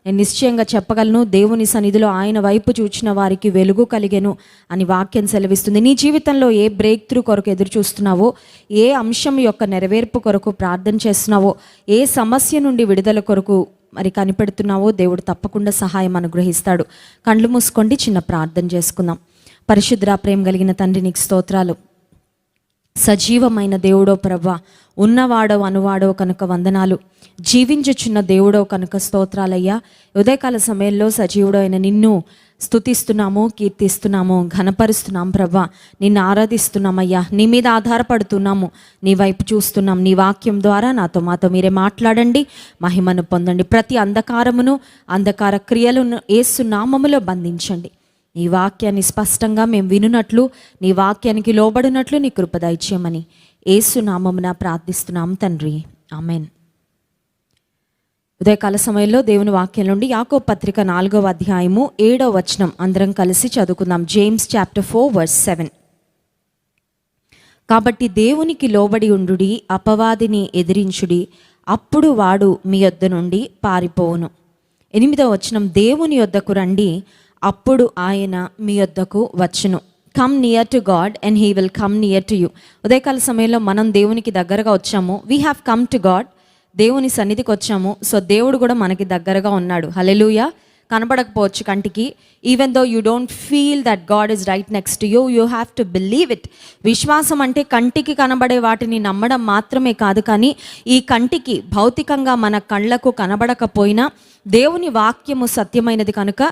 నేను నిశ్చయంగా చెప్పగలను, దేవుని సన్నిధిలో ఆయన వైపు చూచిన వారికి వెలుగు కలిగెను అని వాక్యం సెలవిస్తుంది. నీ జీవితంలో ఏ బ్రేక్ త్రూ కొరకు ఎదురు చూస్తున్నావో, ఏ అంశం యొక్క నెరవేర్పు కొరకు ప్రార్థన చేస్తున్నావో, ఏ సమస్య నుండి విడుదల కొరకు మరి కనిపెడుతున్నావో, దేవుడు తప్పకుండా సహాయం అనుగ్రహిస్తాడు. కళ్ళు మూసుకోండి, చిన్న ప్రార్థన చేసుకుందాం. పరిశుద్ధ ప్రేమ కలిగిన తండ్రి, నీకు స్తోత్రాలు. సజీవమైన దేవుడో ప్రభా, ఉన్నవాడో అనువాడో కనుక వందనాలు. జీవించుచున్న దేవుడో కనుక స్తోత్రాలయ్యా. ఉదయకాల సమయంలో సజీవుడో అయిన నిన్ను స్తుతిస్తున్నాము, కీర్తిస్తున్నాము, ఘనపరుస్తున్నాం ప్రభా. నిన్ను ఆరాధిస్తున్నామయ్యా. నీ మీద ఆధారపడుతున్నాము, నీ వైపు చూస్తున్నాం. నీ వాక్యం ద్వారా మాతో మీరే మాట్లాడండి, మహిమను పొందండి. ప్రతి అంధకారమును, అంధకార క్రియలను యేసు నామములో బంధించండి. నీ వాక్యాన్ని స్పష్టంగా మేము వినున్నట్లు, నీ వాక్యానికి లోబడినట్లు నీ కృప దయచేయమని యేసు నామమున ప్రార్థిస్తున్నాం తండ్రి, ఆమెన్. ఉదయకాల సమయంలో దేవుని వాక్యం నుండి యాకోబు పత్రిక 4వ అధ్యాయము 7వ వచనం అందరం కలిసి చదువుకుందాం. James chapter 4:7. కాబట్టి దేవునికి లోబడి ఉండుడి, అపవాదిని ఎదిరించుడి, అప్పుడు వాడు మీ యొద్ద నుండి పారిపోవును. 8వ వచనం, దేవుని యొద్దకు రండి, అప్పుడు ఆయన మీ యొద్దకు వచ్చును. Come near to God and he will come near to you. ఉదయకాల సమయంలో మనం దేవునికి దగ్గరగా వచ్చాము. We have come to God. దేవుని సన్నిధికి వచ్చాము. సో దేవుడు కూడా మనకి దగ్గరగా ఉన్నాడు. హల్లెలూయా. కనబడకపోవచ్చు కంటికి. Even though you don't feel that God is right next you, you have to believe it. విశ్వాసం అంటే కంటికి కనబడే వాటిని నమ్మడం మాత్రమే కాదు, కానీ ఈ కంటికి భౌతికంగా మన కళ్ళకు కనబడకపోయినా దేవుని వాక్యము సత్యమైనది కనుక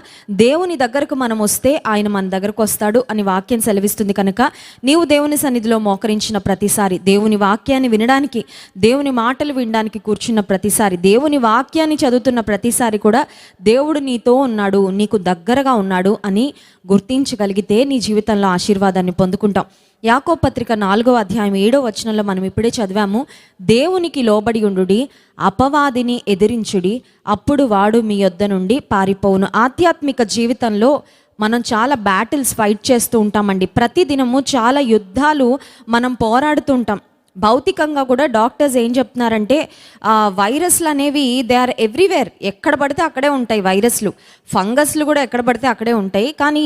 దేవుని దగ్గరకు మనం వస్తే ఆయన మన దగ్గరకు వస్తాడు అని వాక్యం సెలవిస్తుంది. కనుక నీవు దేవుని సన్నిధిలో మోకరించిన ప్రతిసారి, దేవుని వాక్యాన్ని వినడానికి, దేవుని మాటలు వినడానికి కూర్చున్న ప్రతిసారి, దేవుని వాక్యాన్ని చదువుతున్న ప్రతిసారి కూడా దేవుడు నీతో ఉన్నాడు, నీకు దగ్గరగా ఉన్నాడు అని గుర్తించగలిగితే నీ జీవితంలో ఆశీర్వాదాన్ని పొందుకుంటాం. యాకోబు పత్రిక 4వ అధ్యాయం 7వ వచనంలో మనం ఇప్పుడే చదివాము. దేవునికి లోబడి ఉండుడి, అపవాదిని ఎదిరించుడి, అప్పుడు వాడు మీ యొద్ద నుండి పారిపోవును. ఆధ్యాత్మిక జీవితంలో మనం చాలా బ్యాటిల్స్ ఫైట్ చేస్తూ ఉంటామండి. ప్రతిదినము చాలా యుద్ధాలు మనం పోరాడుతూ ఉంటాం. భౌతికంగా కూడా డాక్టర్స్ ఏం చెప్తున్నారంటే వైరస్లు అనేవి దే ఆర్ ఎవ్రీవేర్. ఎక్కడ పడితే అక్కడే ఉంటాయి వైరస్లు. ఫంగస్లు కూడా ఎక్కడ పడితే అక్కడే ఉంటాయి. కానీ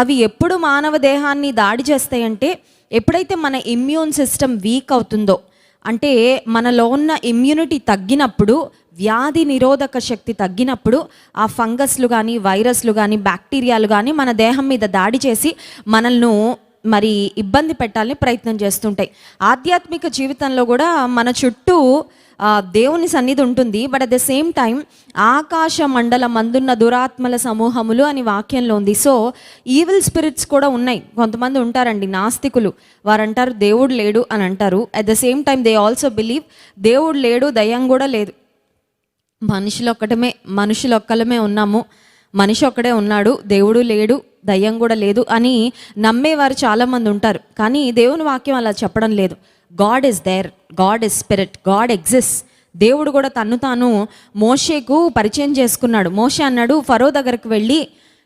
అవి ఎప్పుడు మానవ దేహాన్ని దాడి చేస్తాయంటే ఎప్పుడైతే మన ఇమ్యూన్ సిస్టమ్ వీక్ అవుతుందో, అంటే మనలో ఉన్న ఇమ్యూనిటీ తగ్గినప్పుడు, వ్యాధి నిరోధక శక్తి తగ్గినప్పుడు ఆ ఫంగస్లు కానీ, వైరస్లు కానీ, బ్యాక్టీరియాలు కానీ మన దేహం మీద దాడి చేసి మనల్ని మరి ఇబ్బంది పెట్టాలని ప్రయత్నం చేస్తుంటాయి. ఆధ్యాత్మిక జీవితంలో కూడా మన చుట్టూ దేవుని సన్నిధి ఉంటుంది. But at the same time ఆకాశ మండలం అందున్న దురాత్మల సమూహములు అని వాక్యంలో ఉంది. సో ఈవిల్ స్పిరిట్స్ కూడా ఉన్నాయి. కొంతమంది ఉంటారండి నాస్తికులు, వారు అంటారు దేవుడు లేడు అని అంటారు. At the same time they also believe దేవుడు లేడు, దయ్యం కూడా లేదు, మనుషులు ఒక్కలమే ఉన్నాము, మనిషి ఒక్కడే ఉన్నాడు, దేవుడు లేడు, దయ్యం కూడా లేదు అని నమ్మేవారు చాలామంది ఉంటారు. కానీ దేవుని వాక్యం అలా చెప్పడం లేదు. God is there, God is spirit, God exist. దేవుడు కూడా తన్ను తాను మోషేకు పరిచయం చేసుకున్నాడు. మోషే అన్నాడు, ఫరో దగ్గరకు వెళ్ళి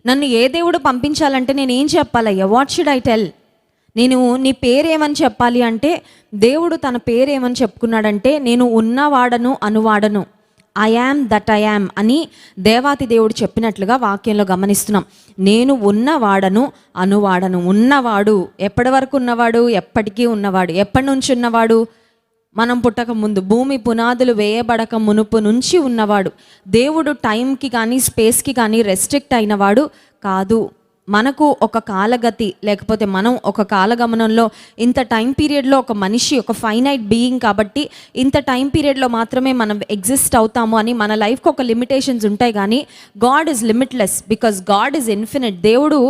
నన్ను ఏ దేవుడు పంపించాలంటే నేను ఏం చెప్పాలయ్యా, వాట్ షుడ్ ఐ టెల్, నేను నీ పేరేమని చెప్పాలి అంటే దేవుడు తన పేరేమని చెప్పుకున్నాడంటే నేను ఉన్నవాడను అనువాడను, I am that I am అని దేవాతి దేవుడు చెప్పినట్లుగా వాక్యంలో గమనిస్తున్నాం. నేను ఉన్నవాడను అనువాడను. ఉన్నవాడు ఎప్పటి వరకు ఉన్నవాడు? ఎప్పటికీ ఉన్నవాడు. ఎప్పటి నుంచి ఉన్నవాడు? మనం పుట్టక ముందు, భూమి పునాదులు వేయబడక మునుపు నుంచి ఉన్నవాడు. దేవుడు టైంకి కానీ స్పేస్కి కానీ రెస్ట్రిక్ట్ అయినవాడు కాదు. మనకు ఒక కాలగతి, లేకపోతే మనం ఒక కాలగమనంలో ఇంత టైం పీరియడ్లో ఒక మనిషి, ఒక ఫైనైట్ బీయింగ్ కాబట్టి ఇంత టైం పీరియడ్లో మాత్రమే మనం ఎగ్జిస్ట్ అవుతాము అని మన లైఫ్కి ఒక లిమిటేషన్స్ ఉంటాయి. కానీ God is limitless because God is infinite. దేవుడు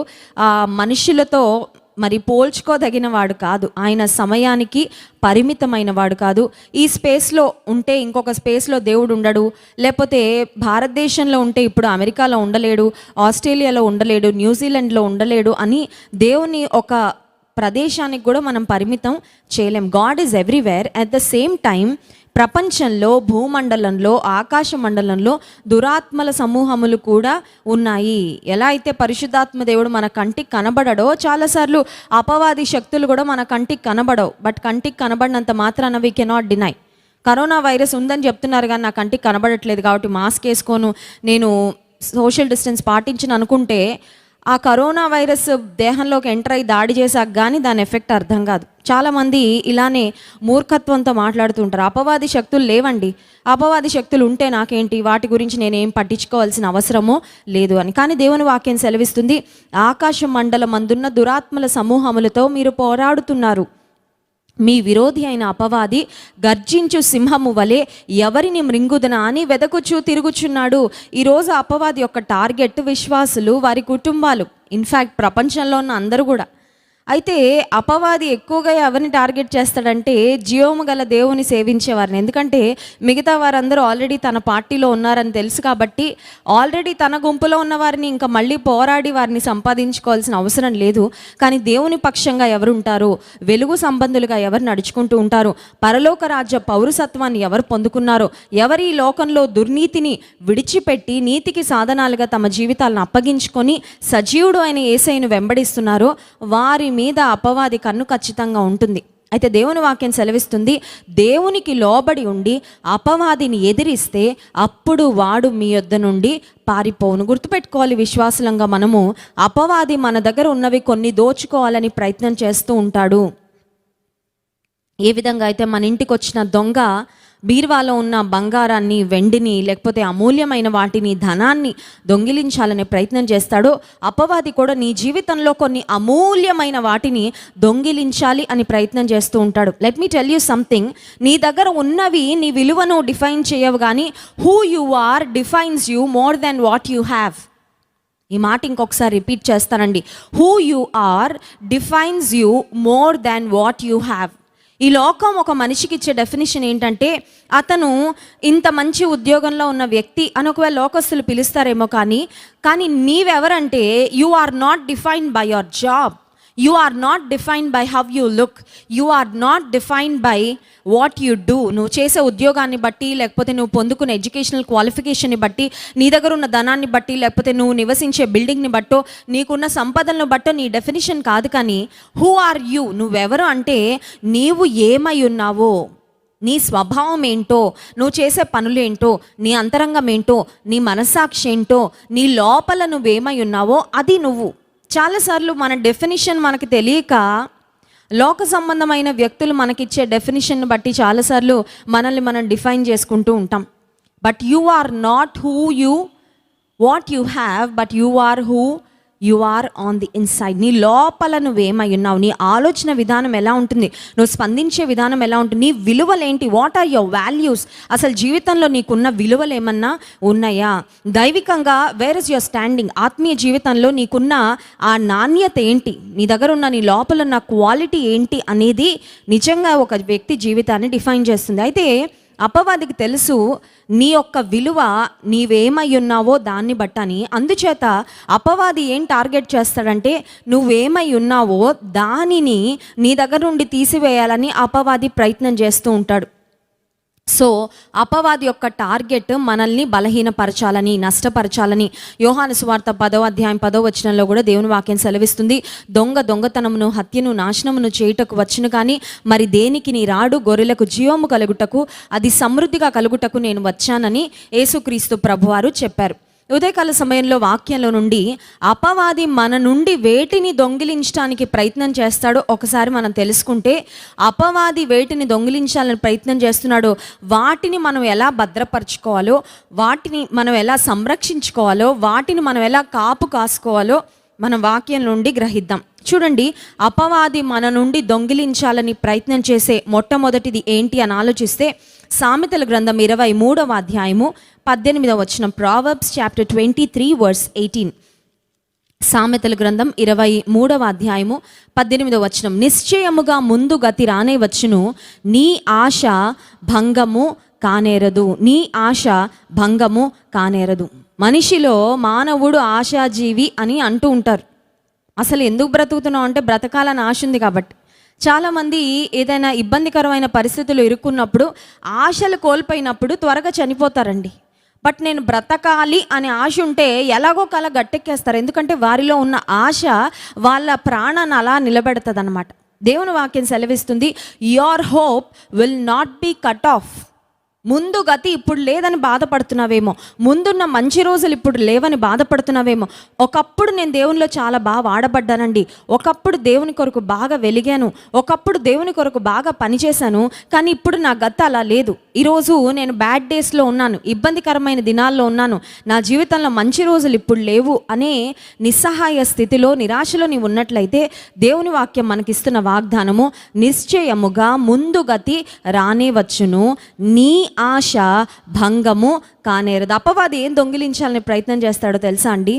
మనుషులతో మరి పోల్చుకోదగిన వాడు కాదు. ఆయన సమయానికి పరిమితమైన వాడు కాదు. ఈ స్పేస్లో ఉంటే ఇంకొక స్పేస్లో దేవుడు ఉండడు, లేకపోతే భారతదేశంలో ఉంటే ఇప్పుడు అమెరికాలో ఉండలేడు, ఆస్ట్రేలియాలో ఉండలేడు, న్యూజిలాండ్లో ఉండలేడు అని దేవుని ఒక ప్రదేశానికి కూడా మనం పరిమితం చేయలేం. God is everywhere. At the same time ప్రపంచంలో, భూమండలంలో, ఆకాశ మండలంలో దురాత్మల సమూహములు కూడా ఉన్నాయి. ఎలా అయితే పరిశుద్ధాత్మ దేవుడు మన కంటికి కనబడడో, చాలాసార్లు అపవాది శక్తులు కూడా మన కంటికి కనబడవు. బట్ కంటికి కనబడినంత మాత్రాన we cannot deny. Corona virus ఉందని చెప్తున్నారు కానీ నా కంటికి కనబడట్లేదు కాబట్టి మాస్క్ వేసుకోను, నేను సోషల్ డిస్టెన్స్ పాటించను అనుకుంటే ఆ కరోనా వైరస్ దేహంలోకి ఎంటర్ అయ్యి దాడి చేశాక కానీ దాని ఎఫెక్ట్ అర్థం కాదు. చాలామంది ఇలానే మూర్ఖత్వంతో మాట్లాడుతుంటారు. అపవాది శక్తులు లేవండి, అపవాది శక్తులు ఉంటే నాకేంటి, వాటి గురించి నేనేం పట్టించుకోవాల్సిన అవసరమో లేదు అని. కానీ దేవుని వాక్యం సెలవిస్తుంది, ఆకాశ మండలం అందున్న దురాత్మల సమూహములతో మీరు పోరాడుతున్నారు. మీ విరోధి అయిన అపవాది గర్జించు సింహము వలె ఎవరిని మృంగుదనా అని వెదకుచూ తిరుగుచున్నాడు. ఈరోజు అపవాది యొక్క టార్గెట్ విశ్వాసులు, వారి కుటుంబాలు, ఇన్ఫ్యాక్ట్ ప్రపంచంలో ఉన్న అందరూ కూడా. అయితే అపవాది ఎక్కువగా ఎవరిని టార్గెట్ చేస్తాడంటే జీవము గల దేవుని సేవించేవారిని. ఎందుకంటే మిగతా వారందరూ ఆల్రెడీ తన పార్టీలో ఉన్నారని తెలుసు కాబట్టి ఆల్రెడీ తన గుంపులో ఉన్న వారిని ఇంకా మళ్ళీ పోరాడి వారిని సంపాదించుకోవాల్సిన అవసరం లేదు. కానీ దేవుని పక్షంగా ఎవరు ఉంటారు, వెలుగు సంబంధులుగా ఎవరు నడుచుకుంటూ ఉంటారు, పరలోక రాజ్య పౌరసత్వాన్ని ఎవరు పొందుకున్నారో, ఎవరి ఈ లోకంలో దుర్నీతిని విడిచిపెట్టి నీతికి సాధనాలుగా తమ జీవితాలను అప్పగించుకొని సజీవుడు అయిన యేసయ్యను వెంబడిస్తున్నారో వారి మీద అపవాది కన్ను ఖచ్చితంగా ఉంటుంది. అయితే దేవుని వాక్యం సెలవిస్తుంది, దేవునికి లోబడి ఉండి అపవాదిని ఎదిరిస్తే అప్పుడు వాడు మీ యొద్ద నుండి పారిపోవును. గుర్తుపెట్టుకోవాలి, విశ్వాసులంగా మనము అపవాది మన దగ్గర ఉన్నవి కొన్ని దోచుకోవాలని ప్రయత్నం చేస్తూ ఉంటాడు. ఏ విధంగా అయితే మన ఇంటికి వచ్చిన దొంగ బీరువాలో ఉన్న బంగారాన్ని, వెండిని, లేకపోతే అమూల్యమైన వాటిని, ధనాన్ని దొంగిలించాలనే ప్రయత్నం చేస్తాడో అపవాది కూడా నీ జీవితంలో కొన్ని అమూల్యమైన వాటిని దొంగిలించాలి అని ప్రయత్నం చేస్తూ ఉంటాడు. Let me tell you something, నీ దగ్గర ఉన్నవి నీ విలువను డిఫైన్ చేయవు, కానీ who you are defines you more than what you have. ఈ మాట ఇంకొకసారి రిపీట్ చేస్తానండి, who you are defines you more than what you have. ఈ లోకం ఒక మనిషికి ఇచ్చే డెఫినేషన్ ఏంటంటే అతను ఇంత మంచి ఉద్యోగంలో ఉన్న వ్యక్తి అని ఒకవేళ లోకస్తులు పిలుస్తారేమో, కానీ నీవెవరంటే you are not defined by your job, you are not defined by how you look, you are not defined by what you do. నువ్వు చేసే ఉద్యోగాన్ని బట్టి, లేకపోతే నువ్వు పొందుకునే ఎడ్యుకేషనల్ క్వాలిఫికేషన్ని బట్టి, నీ దగ్గర ఉన్న ధనాన్ని బట్టి, లేకపోతే నువ్వు నివసించే బిల్డింగ్ని బట్టో, నీకున్న సంపదలను బట్టో నీ డెఫినేషన్ కాదు. కానీ హూ ఆర్ యూ, నువ్వెవరు అంటే నీవు ఏమై ఉన్నావో, నీ స్వభావం ఏంటో, నువ్వు చేసే పనులేంటో, నీ అంతరంగం ఏంటో, నీ మనస్సాక్షి ఏంటో, నీ లోపల నువ్వేమై ఉన్నావో అది నువ్వు. చాలాసార్లు మన డెఫినిషన్ మనకి తెలియక లోక సంబంధమైన వ్యక్తులు మనకిచ్చే డెఫినిషన్ బట్టి చాలాసార్లు మనల్ని మనం డిఫైన్ చేసుకుంటూ ఉంటాం. But you are not who you what you have, but you are who you are on the inside. నీ లోపల నువ్వేమై ఉన్నావు, నీ ఆలోచన విధానం ఎలా ఉంటుంది, నువ్వు స్పందించే విధానం ఎలా ఉంటుంది, నీ విలువలేంటి, వాట్ ఆర్ యువర్ వాల్యూస్. అసలు జీవితంలో నీకున్న విలువలు ఏమన్నా ఉన్నాయా? దైవికంగా వేర్ ఇస్ యువర్ స్టాండింగ్, ఆత్మీయ జీవితంలో నీకున్న ఆ నాణ్యత ఏంటి, నీ దగ్గర ఉన్న నీ లోపల ఉన్న క్వాలిటీ ఏంటి అనేది నిజంగా ఒక వ్యక్తి జీవితాన్ని డిఫైన్ చేస్తుంది. అయితే అపవాదికి తెలుసు నీ యొక్క విలువ, నీవేమై ఉన్నావో దాన్ని బట్టని. అందుచేత అపవాది ఏం టార్గెట్ చేస్తాడంటే నువ్వేమై ఉన్నావో దానిని నీ దగ్గర నుండి తీసివేయాలని అపవాది ప్రయత్నం చేస్తూ ఉంటాడు. సో అపవాది యొక్క టార్గెట్ మనల్ని బలహీనపరచాలని, నష్టపరచాలని. యోహాను సువార్త 10వ అధ్యాయం 10వ వచనంలో కూడా దేవుని వాక్యం సెలవిస్తుంది, దొంగతనమును, హత్యను, నాశనమును చేయుటకు వచ్చును కానీ మరి దేనికి నీ రాడు, గొర్రెలకు జీవము కలుగుటకు, అది సమృద్ధిగా కలుగుటకు నేను వచ్చానని యేసుక్రీస్తు ప్రభువారు చెప్పారు. ఉదయకాల సమయంలో వాక్యంలో నుండి అపవాది మన నుండి వేటిని దొంగిలించడానికి ప్రయత్నం చేస్తాడో ఒకసారి మనం తెలుసుకుంటే, అపవాది వేటిని దొంగిలించాలని ప్రయత్నం చేస్తున్నాడో వాటిని మనం ఎలా భద్రపరచుకోవాలో, వాటిని మనం ఎలా సంరక్షించుకోవాలో, వాటిని మనం ఎలా కాపు కాసుకోవాలో మనం వాక్యం నుండి గ్రహిద్దాం. చూడండి, అపవాది మన నుండి దొంగిలించాలని ప్రయత్నం చేసే మొట్టమొదటిది ఏంటి అని ఆలోచిస్తే, సామెతల గ్రంథం 23వ అధ్యాయము 18వ వచనం. Proverbs chapter 23 verse 18. సామెతల గ్రంథం 23వ అధ్యాయము 18వ వచనం. నిశ్చయముగా ముందు గతి రానే వచ్చును, నీ ఆశ భంగము కానేరదు, నీ ఆశ భంగము కానేరదు. మనిషిలో మానవుడు ఆశాజీవి అని అంటూ ఉంటారు. అసలు ఎందుకు బ్రతుకుతున్నావు అంటే బ్రతకాలని ఆశ ఉంది కాబట్టి. చాలామంది ఏదైనా ఇబ్బందికరమైన పరిస్థితులు ఇరుక్కున్నప్పుడు, ఆశలు కోల్పోయినప్పుడు త్వరగా చనిపోతారండి. బట్ నేను బ్రతకాలి అనే ఆశ ఉంటే ఎలాగో కల గట్టెక్కేస్తారు. ఎందుకంటే వారిలో ఉన్న ఆశ వాళ్ళ ప్రాణాన్ని అలా నిలబెడుతుంది అన్నమాట. దేవుని వాక్యం సెలవిస్తుంది, your hope will not be cut off. ముందు గతి ఇప్పుడు లేదని బాధపడుతున్నావేమో, ముందున్న మంచి రోజులు ఇప్పుడు లేవని బాధపడుతున్నావేమో. ఒకప్పుడు నేను దేవునిలో చాలా బాగా వాడబడ్డానండి, ఒకప్పుడు దేవుని కొరకు బాగా వెలిగాను, ఒకప్పుడు దేవుని కొరకు బాగా పనిచేశాను, కానీ ఇప్పుడు నా గతి అలా లేదు. ఈరోజు నేను బ్యాడ్ డేస్లో ఉన్నాను, ఇబ్బందికరమైన దినాల్లో ఉన్నాను, నా జీవితంలో మంచి రోజులు ఇప్పుడు లేవు అనే నిస్సహాయ స్థితిలో, నిరాశలో నీవు ఉన్నట్లయితే దేవుని వాక్యం మనకిస్తున్న వాగ్దానము నిశ్చయముగా ముందు గతి రానే వచ్చును, నీ ఆశ భంగము కానేరదు. అపవాది ఏం దొంగిలించాలని ప్రయత్నం చేస్తాడో తెలుసా అండి?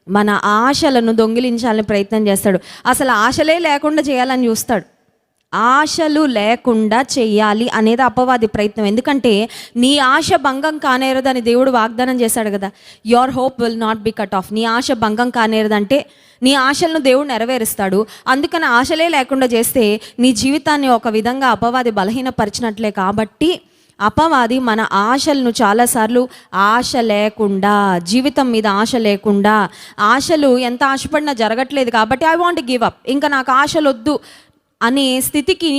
మన ఆశలను దొంగిలించాలని ప్రయత్నం చేస్తాడు. అసలు ఆశలే లేకుండా చేయాలని చూస్తాడు. ఆశలు లేకుండా చెయ్యాలి అనేది అపవాది ప్రయత్నం. ఎందుకంటే నీ ఆశ భంగం కానేరదు అని దేవుడు వాగ్దానం చేశాడు కదా. Your hope will not be cut off. నీ ఆశ భంగం కానేరదంటే నీ ఆశలను దేవుడు నెరవేరుస్తాడు. అందుకని ఆశలే లేకుండా చేస్తే నీ జీవితాన్ని ఒక విధంగా అపవాది బలహీనపరిచినట్లే. కాబట్టి అపవాది మన ఆశలను చాలాసార్లు ఆశ లేకుండా, జీవితం మీద ఆశ లేకుండా, ఆశలు ఎంత ఆశపడినా జరగట్లేదు కాబట్టి ఐ వాంట్ గివ్ అప్, ఇంకా నాకు ఆశలు వద్దు అనే స్థితికి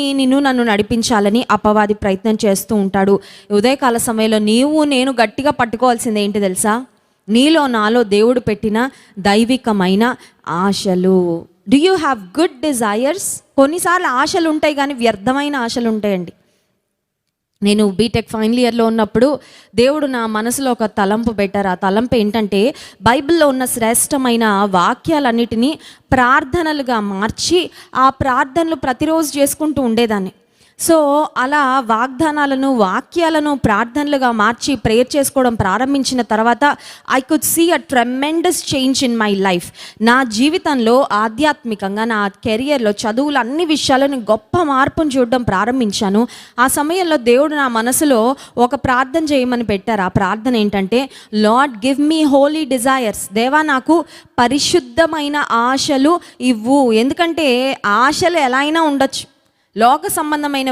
నన్ను నడిపించాలని అపవాది ప్రయత్నం చేస్తూ ఉంటాడు. ఉదయకాల సమయంలో నీవు నేను గట్టిగా పట్టుకోవాల్సింది ఏంటి తెలుసా? నీలో నాలో దేవుడు పెట్టిన దైవికమైన ఆశలు. Do you have good desires? కొన్నిసార్లు ఆశలు ఉంటాయి కానీ వ్యర్థమైన ఆశలు ఉంటాయండి. నేను బీటెక్ ఫైనల్ ఇయర్లో ఉన్నప్పుడు దేవుడు నా మనసులో ఒక తలంపు పెట్టారు. ఆ తలంపు ఏంటంటే బైబిల్లో ఉన్న శ్రేష్టమైన వాక్యాలన్నిటినీ ప్రార్థనలుగా మార్చి ఆ ప్రార్థనలు ప్రతిరోజు చేసుకుంటూ ఉండేదాన్ని. సో అలా వాగ్దానాలను, వాక్యాలను ప్రార్థనలుగా మార్చి ప్రేయర్ చేసుకోవడం ప్రారంభించిన తర్వాత I could see a tremendous change in my life. నా జీవితంలో ఆధ్యాత్మికంగా, నా కెరియర్లో, చదువులు, అన్ని విషయాలను గొప్ప మార్పును చూడడం ప్రారంభించాను. ఆ సమయంలో దేవుడు నా మనసులో ఒక ప్రార్థన చేయమని పెట్టారు. ఆ ప్రార్థన ఏంటంటే, Lord give me holy desires. దేవా, నాకు పరిశుద్ధమైన ఆశలు ఇవ్వు. ఎందుకంటే ఆశలు ఎలా అయినా ఉండొచ్చు. లోక సంబంధమైన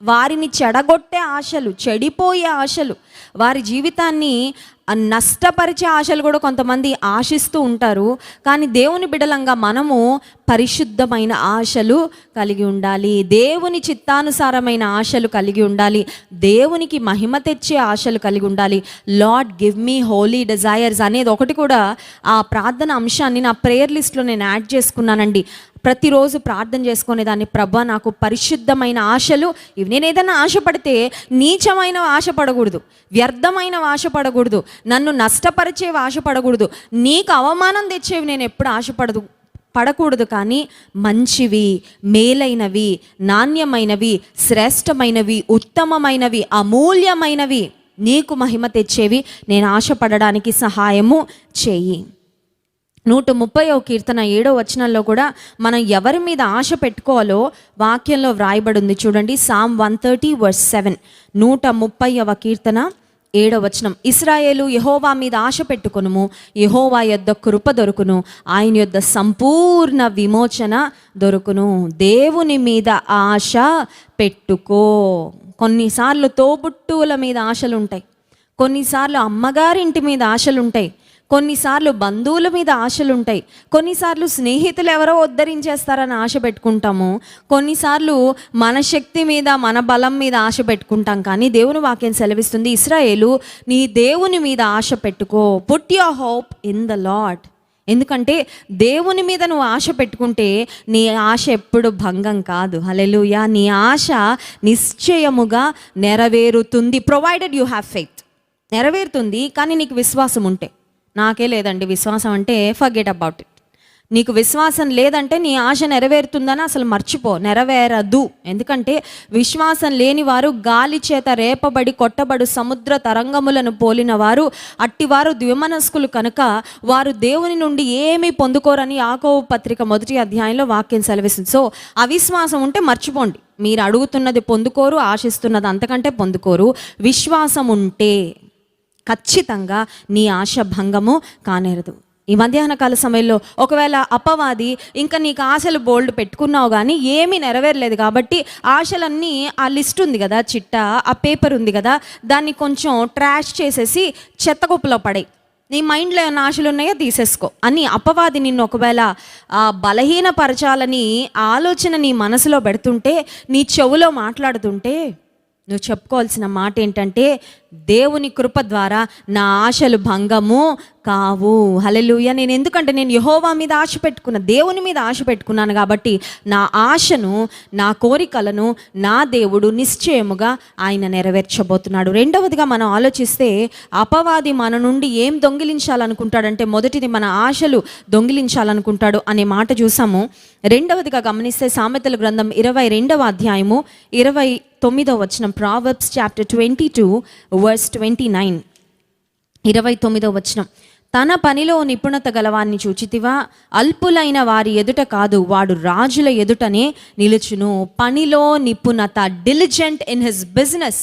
వారిని చెడగొట్టే ఆశలు, చెడిపోయే ఆశలు, వారి జీవితాన్ని నష్టపరిచే ఆశలు కూడా కొంతమంది ఆశిస్తూ ఉంటారు. కానీ దేవుని బిడ్డలంగా మనము పరిశుద్ధమైన ఆశలు కలిగి ఉండాలి, దేవుని చిత్తానుసారమైన ఆశలు కలిగి ఉండాలి, దేవునికి మహిమ తెచ్చే ఆశలు కలిగి ఉండాలి. Lord give me holy desires అనేది ఒకటి కూడా ఆ ప్రార్థన అంశాన్ని నా ప్రేయర్ లిస్ట్లో నేను యాడ్ చేసుకున్నానండి. ప్రతిరోజు ప్రార్థన చేసుకునేదాన్ని, ప్రభా నాకు పరిశుద్ధమైన ఆశలు ఇవి. నేను ఏదైనా ఆశపడితే నీచమైన ఆశపడకూడదు, వ్యర్థమైన ఆశపడకూడదు, నన్ను నష్టపరిచేవి ఆశపడకూడదు, నీకు అవమానం తెచ్చేవి నేను ఎప్పుడు పడకూడదు. కానీ మంచివి, మేలైనవి, నాణ్యమైనవి, శ్రేష్టమైనవి, ఉత్తమమైనవి, అమూల్యమైనవి, నీకు మహిమ తెచ్చేవి నేను ఆశపడడానికి సహాయము చేయి. 130వ కీర్తన 7వ వచనంలో కూడా మనం ఎవరి మీద ఆశ పెట్టుకోవాలో వాక్యంలో వ్రాయబడి ఉంది. చూడండి, Psalm 130:7. 130వ కీర్తన 7వ వచనం. ఇశ్రాయేలు, యెహోవా మీద ఆశ పెట్టుకొనుము, యెహోవా యొద్ద కృప దొరుకును, ఆయన యొద్ద సంపూర్ణ విమోచన దొరుకును. దేవుని మీద ఆశ పెట్టుకో. కొన్నిసార్లు తోబుట్టువుల మీద ఆశలు ఉంటాయి, కొన్నిసార్లు అమ్మగారింటి మీద ఆశలు ఉంటాయి, కొన్నిసార్లు బంధువుల మీద ఆశలు ఉంటాయి, కొన్నిసార్లు స్నేహితులు ఎవరో ఉద్ధరించేస్తారని ఆశ పెట్టుకుంటాము, కొన్నిసార్లు మన శక్తి మీద, మన బలం మీద ఆశ పెట్టుకుంటాం. కానీ దేవుని వాక్యం సెలవిస్తుంది, ఇశ్రాయేలు, నీ దేవుని మీద ఆశ పెట్టుకో. Put your hope in the lord. ఎందుకంటే దేవుని మీద నువ్వు ఆశ పెట్టుకుంటే నీ ఆశ ఎప్పుడు భంగం కాదు. హల్లెలూయా. నీ ఆశ నిశ్చయముగా నెరవేరుతుంది. Provided you have faith. నెరవేరుతుంది కానీ నీకు విశ్వాసం ఉంటే. నాకే లేదండి విశ్వాసం అంటే, ఫర్గెట్ అబౌట్ ఇట్. నీకు విశ్వాసం లేదంటే నీ ఆశ నెరవేరుతుందని అసలు మర్చిపో, నెరవేరదు. ఎందుకంటే విశ్వాసం లేని వారు గాలి చేత రేపబడి కొట్టబడు సముద్ర తరంగములను పోలిన వారు, అట్టివారు ద్విమనస్కులు కనుక వారు దేవుని నుండి ఏమీ పొందుకోరని యాకోబు పత్రిక 1వ అధ్యాయంలో వాక్యం సెలవిస్తుంది. సో అవిశ్వాసం ఉంటే మర్చిపోండి, మీరు అడుగుతున్నది పొందుకోరు, ఆశిస్తున్నది అంతకంటే పొందుకోరు. విశ్వాసం ఉంటే ఖచ్చితంగా నీ ఆశ భంగము కానేరదు. ఈ మధ్యాహ్న కాల సమయంలో ఒకవేళ అపవాది ఇంకా నీకు ఆశలు బోల్డ్ పెట్టుకున్నావు కానీ ఏమీ నెరవేరలేదు కాబట్టి ఆశలన్నీ, ఆ లిస్ట్ ఉంది కదా, చిట్టా, ఆ పేపర్ ఉంది కదా, దాన్ని కొంచెం ట్రాష్ చేసేసి చెత్తకుప్పలో పడేయి. నీ మైండ్లో ఏమైనా ఆశలు ఉన్నాయో తీసేసుకో అని అపవాది నిన్ను ఒకవేళ బలహీనపరచాలని ఆలోచన నీ మనసులో పెడుతుంటే, నీ చెవులో మాట్లాడుతుంటే, నువ్వు చెప్పుకోవాల్సిన మాట ఏంటంటే, దేవుని కృప ద్వారా నా ఆశలు భంగము కావు. హల్లెలూయా. నేను యెహోవా మీద ఆశ పెట్టుకున్నా, దేవుని మీద ఆశ పెట్టుకున్నాను కాబట్టి నా ఆశను, నా కోరికలను నా దేవుడు నిశ్చయముగా ఆయన నెరవేర్చబోతున్నాడు. రెండవదిగా మనం ఆలోచిస్తే, అపవాది మన నుండి ఏం దొంగిలించాలనుకుంటాడంటే, మొదటిది మన ఆశలు దొంగిలించాలనుకుంటాడు అనే మాట చూసాము. రెండవదిగా గమనిస్తే సామెతల గ్రంథం 22వ అధ్యాయము 29వ వచనం, ప్రావర్బ్స్ చాప్టర్ 22 వర్స్ 29. 29వ వచనం, తన పనిలో నిపుణత గలవాన్ని చూచితివా, అల్పులైన వారి ఎదుట కాదు, వాడు రాజుల ఎదుటనే నిలుచును. పనిలో నిపుణత, డిలిజెంట్ ఇన్ హిస్ బిజినెస్.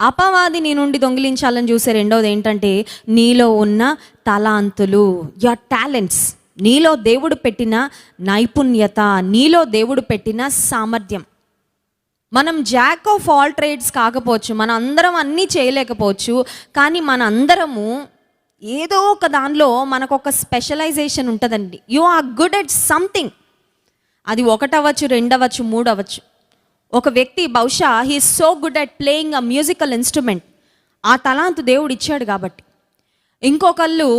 అపవాది నీ నుండి దొంగిలించాలని చూసే రెండవది ఏంటంటే, నీలో ఉన్న తలాంతులు, యువర్ టాలెంట్స్, నీలో దేవుడు పెట్టిన నైపుణ్యత, నీలో దేవుడు పెట్టిన సామర్థ్యం. మనం జాక్ ఆఫ్ ఆల్ ట్రేడ్స్ కాకపోవచ్చు, మన అందరం అన్నీ చేయలేకపోవచ్చు, కానీ మన అందరము ఏదో ఒక దానిలో మనకు ఒక స్పెషలైజేషన్ ఉంటుందండి. You are good at something. అది 1 అవ్వచ్చు, 2 అవ్వచ్చు, 3 అవ్వచ్చు. ఒక వ్యక్తి బహుశా he is so good at playing a musical instrument, ఆ తలాంతు దేవుడు ఇచ్చాడు కాబట్టి. ఇంకొకళ్ళు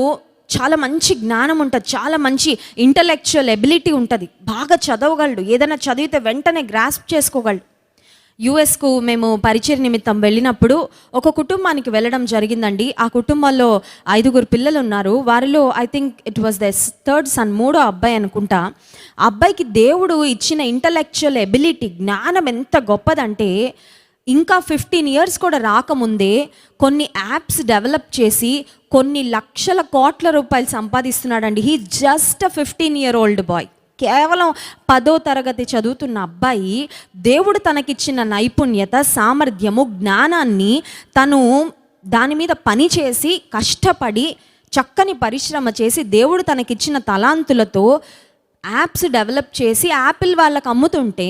చాలా మంచి జ్ఞానం ఉంటుంది, చాలా మంచి ఇంటలెక్చువల్ ఎబిలిటీ ఉంటుంది, బాగా చదవగలడు, ఏదైనా చదివితే వెంటనే గ్రాస్ప్ చేసుకోగలడు. యుఎస్కు మేము పరిచయ నిమిత్తం వెళ్ళినప్పుడు ఒక కుటుంబానికి వెళ్ళడం జరిగిందండి. ఆ కుటుంబంలో 5 పిల్లలు ఉన్నారు. వారిలో I think it was the third son, 3వ అబ్బాయి అనుకుంటా. ఆ అబ్బాయికి దేవుడు ఇచ్చిన ఇంటలెక్చువల్ ఎబిలిటీ, జ్ఞానం ఎంత గొప్పదంటే, ఇంకా 15 ఇయర్స్ కూడా రాకముందే కొన్ని యాప్స్ డెవలప్ చేసి కొన్ని లక్షల కోట్ల రూపాయలు సంపాదిస్తున్నాడండి. He just 15-year-old bye. కేవలం 10వ తరగతి చదువుతున్న అబ్బాయి దేవుడు తనకిచ్చిన నైపుణ్యత, సామర్థ్యము, జ్ఞానాన్ని తను దాని మీద పని చేసి కష్టపడి చక్కని పరిశ్రమ చేసి దేవుడు తనకిచ్చిన తలాంతులతో యాప్స్ డెవలప్ చేసి యాపిల్ వాళ్ళకు అమ్ముతుంటే,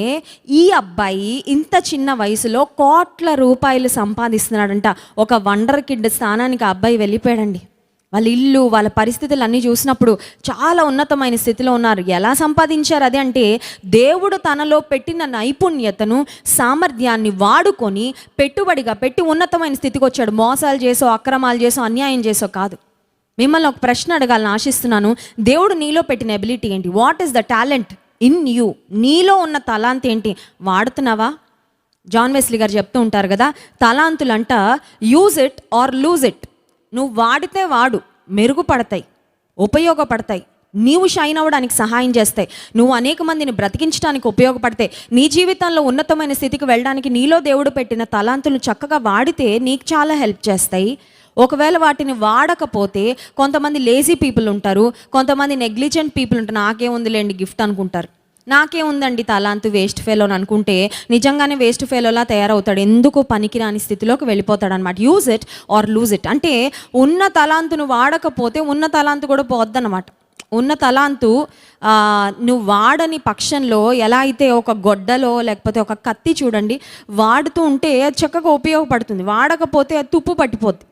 ఈ అబ్బాయి ఇంత చిన్న వయసులో కోట్ల రూపాయలు సంపాదిస్తున్నాడంట. ఒక వండర్ కిడ్ స్థానానికి ఆ అబ్బాయి వెళ్ళిపోయాడండి. వాళ్ళ ఇల్లు, వాళ్ళ పరిస్థితులు అన్నీ చూసినప్పుడు చాలా ఉన్నతమైన స్థితిలో ఉన్నారు. ఎలా సంపాదించారు అది అంటే, దేవుడు తనలో పెట్టిన నైపుణ్యతను, సామర్థ్యాన్ని వాడుకొని పెట్టుబడిగా పెట్టి ఉన్నతమైన స్థితికి వచ్చాడు. మోసాలు చేసో, అక్రమాలు చేసో, అన్యాయం చేసో కాదు. మిమ్మల్ని ఒక ప్రశ్న అడగాలని ఆశిస్తున్నాను. దేవుడు నీలో పెట్టిన ఎబిలిటీ ఏంటి? What is the talent in you? నీలో ఉన్న తలాంత్ ఏంటి? వాడుతున్నావా? జాన్ వెస్లీ గారు చెప్తూ ఉంటారు కదా, తలాంతులంట use it or lose it. నువ్వు వాడితే వాడు, మెరుగుపడతాయి, ఉపయోగపడతాయి, నీవు షైన్ అవ్వడానికి సహాయం చేస్తాయి, నువ్వు అనేక మందిని బ్రతికించడానికి ఉపయోగపడతాయి, నీ జీవితంలో ఉన్నతమైన స్థితికి వెళ్ళడానికి నీలో దేవుడు పెట్టిన తలాంతులు చక్కగా వాడితే నీకు చాలా హెల్ప్ చేస్తాయి. ఒకవేళ వాటిని వాడకపోతే, కొంతమంది లేజీ పీపుల్ ఉంటారు, కొంతమంది నెగ్లిజెంట్ పీపుల్ ఉంటారు. నాకేముందిలేండి గిఫ్ట్ అనుకుంటారు, నాకేముందండి తలాంతు, వేస్ట్ ఫెలో అని అనుకుంటే నిజంగానే వేస్ట్ ఫెలోలా తయారవుతాడు. ఎందుకు పనికిరాని స్థితిలోకి వెళ్ళిపోతాడు అనమాట. Use it or lose it అంటే, ఉన్న తలాంతును వాడకపోతే ఉన్న తలాంతు కూడా పోద్దనమాట. ఉన్న తలాంతు నువ్వు వాడని పక్షంలో, ఎలా అయితే ఒక గొడ్డలో లేకపోతే ఒక కత్తి చూడండి, వాడుతూ ఉంటే చక్కగా ఉపయోగపడుతుంది, వాడకపోతే అది తుప్పు పట్టిపోద్ది.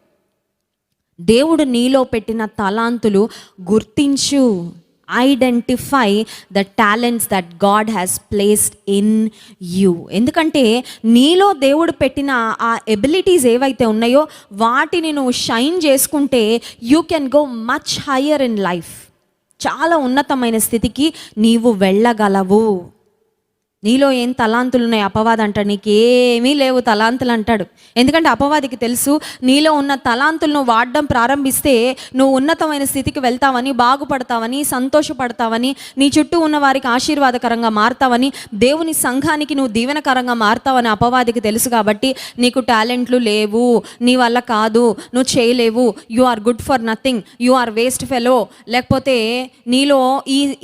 దేవుడు నీలో పెట్టిన తలాంతులు గుర్తించు. Identify the talents that God has placed in you. ఎందుకంటే నీలో దేవుడు పెట్టిన ఆ ఎబిలిటీస్ ఏవైతే ఉన్నాయో వాటిని నువ్వు షైన్ చేసుకుంటే you can go much higher in life. చాలా ఉన్నతమైన స్థితికి నీవు వెళ్ళగలవు. నీలో ఏం తలాంతులు ఉన్నాయి? అపవాది అంటాడు నీకేమీ లేవు తలాంతులు అంటాడు. ఎందుకంటే అపవాదికి తెలుసు, నీలో ఉన్న తలాంతులను వాడడం ప్రారంభిస్తే నువ్వు ఉన్నతమైన స్థితికి వెళ్తావని, బాగుపడతావని, సంతోషపడతావని, నీ చుట్టూ ఉన్న వారికి ఆశీర్వాదకరంగా మారుతావని, దేవుని సంఘానికి నువ్వు దీవెనకరంగా మారుతావని అపవాదికి తెలుసు. కాబట్టి నీకు టాలెంట్లు లేవు, నీ వల్ల కాదు, నువ్వు చేయలేవు, you are good for nothing, you are waste fellow, లేకపోతే నీలో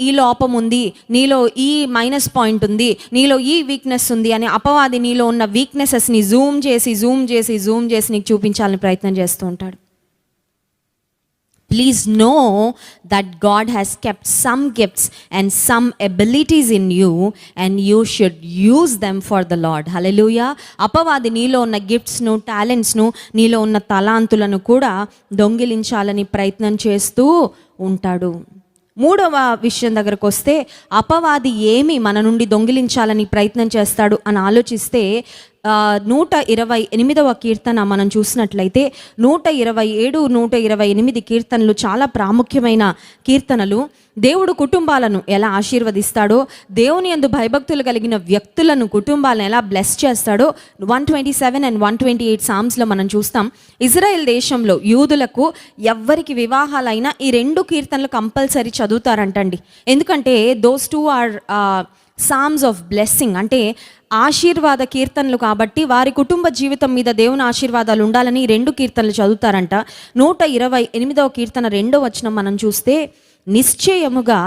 ఈ లోపం ఉంది, నీలో ఈ మైనస్ పాయింట్ ఉంది, నీలో ఈ వీక్నెస్ ఉంది అని అపవాది నీలో ఉన్న వీక్నెసెస్ని జూమ్ చేసి నీకు చూపించాలని ప్రయత్నం చేస్తూ ఉంటాడు. Please know that God has kept some gifts and some abilities in you and you should use them for the Lord. Hallelujah. అపవాది నీలో ఉన్న గిఫ్ట్స్ను, టాలెంట్స్ను, నీలో ఉన్న తలాంతులను కూడా దొంగిలించాలని ప్రయత్నం చేస్తూ ఉంటాడు. మూడవ విషయం దగ్గరకు వస్తే, అపవాది ఏమి మన నుండి దొంగిలించాలని ప్రయత్నం చేస్తాడు అని ఆలోచిస్తే, 128వ కీర్తన మనం చూసినట్లయితే 127, 128 కీర్తనలు చాలా ప్రాముఖ్యమైన కీర్తనలు. దేవుడు కుటుంబాలను ఎలా ఆశీర్వదిస్తాడో, దేవుని యందు భయభక్తులు కలిగిన వ్యక్తులను, కుటుంబాలను ఎలా బ్లెస్ చేస్తాడో 127 and 128 సామ్స్లో మనం చూస్తాం. ఇజ్రాయెల్ దేశంలో యూదులకు ఎవ్వరికి వివాహాలైనా ఈ 2 కీర్తనలు కంపల్సరీ చదువుతారంటండి. ఎందుకంటే those two are psalms of blessing, అంటే ఆశీర్వాద కీర్తనలు కాబట్టి వారి కుటుంబ జీవితం మీద దేవుని ఆశీర్వాదాలు ఉండాలని 2 కీర్తనలు చదువుతారంట. 128వ కీర్తన 2వ వచనం మనం చూస్తే, నిశ్చయముగా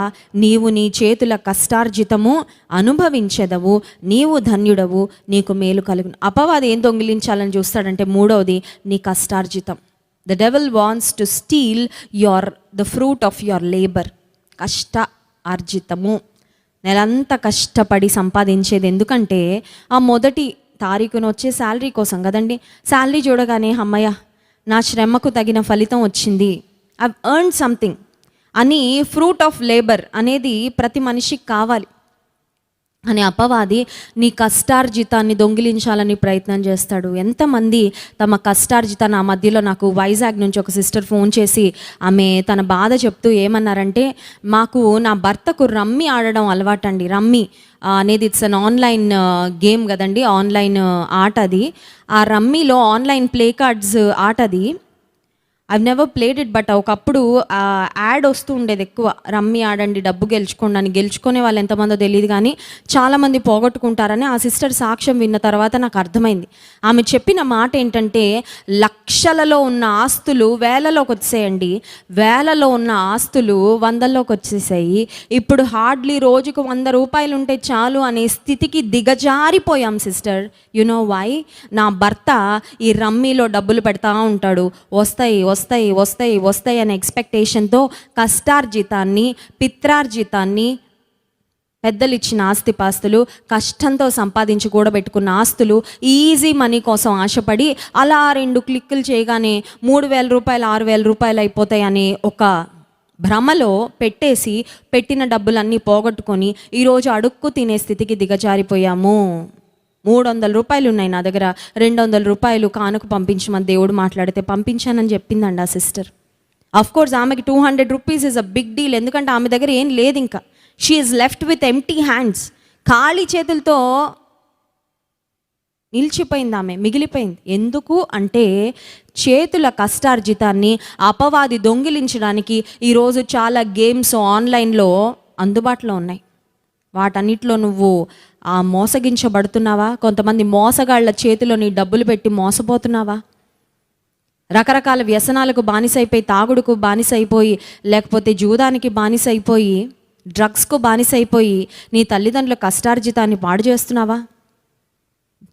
నీవు నీ చేతుల కష్టార్జితము అనుభవించెదవు, నీవు ధన్యుడవు, నీకు మేలు కలుగును. అపవాది ఏం దొంగిలించాలని చూస్తాడంటే, 3వది నీ కష్టార్జితం. The devil wants to steal the fruit of your labour. కష్ట ఆర్జితము, నెలంతా కష్టపడి సంపాదించేది. ఎందుకంటే ఆ మొదటి తారీఖున వచ్చే శాలరీ కోసం కదండి. శాలరీ చూడగానే అమ్మయ్య నా శ్రమకు తగిన ఫలితం వచ్చింది, ఐ ఎర్న్ సంథింగ్ అని ఫ్రూట్ ఆఫ్ లేబర్ అనేది ప్రతి మనిషికి కావాలి. అని అపవాది నీ కష్టార్జితాన్ని దొంగిలించాలని ప్రయత్నం చేస్తాడు. ఎంతమంది తమ కష్టార్జితాన్ని, ఆ మధ్యలో నాకు వైజాగ్ నుంచి ఒక సిస్టర్ ఫోన్ చేసి ఆమె తన బాధ చెప్తూ ఏమన్నారంటే, మాకు నా భర్తకు రమ్మీ ఆడడం అలవాటండి. రమ్మీ అనేది ఇట్స్ అన్ ఆన్లైన్ గేమ్ కదండి, ఆన్లైన్ ఆట అది. ఆ రమ్మీలో ఆన్లైన్ ప్లే కార్డ్స్ ఆట అది. I've never played it, but ఒకప్పుడు యాడ్ వస్తూ ఉండేది ఎక్కువ, రమ్మీ ఆడండి డబ్బు గెలుచుకోండి అని. గెలుచుకునే వాళ్ళు ఎంతమందో తెలియదు కానీ చాలామంది పోగొట్టుకుంటారని ఆ సిస్టర్ సాక్ష్యం విన్న తర్వాత నాకు అర్థమైంది. ఆమె చెప్పిన మాట ఏంటంటే, లక్షలలో ఉన్న ఆస్తులు వేలలోకి వచ్చేయండి, వేలలో ఉన్న ఆస్తులు 100లోకి వచ్చేసాయి. ఇప్పుడు హార్డ్లీ రోజుకు 100 రూపాయలు ఉంటే చాలు అనే స్థితికి దిగజారిపోయాం సిస్టర్. You know why? నా భర్త ఈ రమ్మీలో డబ్బులు పెడతా ఉంటాడు, వస్తాయి వస్తాయి వస్తాయి వస్తాయి అనే ఎక్స్పెక్టేషన్తో కష్టార్జితాన్ని, పిత్రార్జితాన్ని, పెద్దలు ఇచ్చిన ఆస్తిపాస్తులు, కష్టంతో సంపాదించి కూడబెట్టుకున్న ఆస్తులు, ఈజీ మనీ కోసం ఆశపడి అలా 2 క్లిక్కులు చేయగానే 3,000 రూపాయలు 6,000 రూపాయలు అయిపోతాయి అనే ఒక భ్రమలో పెట్టేసి పెట్టిన డబ్బులన్నీ పోగొట్టుకొని ఈరోజు అడుక్కు తినే స్థితికి దిగజారిపోయాము. 300 రూపాయలు ఉన్నాయి నా దగ్గర, 200 రూపాయలు కానుక పంపించమని దేవుడు మాట్లాడితే పంపించానని చెప్పిందండి ఆ సిస్టర్. అఫ్కోర్స్ ఆమెకి 200 rupees is a big deal, ఎందుకంటే ఆమె దగ్గర ఏం లేదు ఇంకా. She is left with empty hands, ఖాళీ చేతులతో నిలిచిపోయింది, ఆమె మిగిలిపోయింది. ఎందుకు అంటే చేతుల కష్టార్జితాన్ని అపవాది దొంగిలించడానికి ఈరోజు చాలా గేమ్స్ ఆన్లైన్లో అందుబాటులో ఉన్నాయి. వాటన్నిటిలో నువ్వు మోసగించబడుతున్నావా? కొంతమంది మోసగాళ్ల చేతిలో నీ డబ్బులు పెట్టి మోసపోతున్నావా? రకరకాల వ్యసనాలకు బానిసైపోయి, తాగుడుకు బానిసైపోయి, లేకపోతే జూదానికి బానిసైపోయి, డ్రగ్స్కు బానిసైపోయి నీ తల్లిదండ్రుల కష్టార్జితాన్ని పాడు చేస్తున్నావా?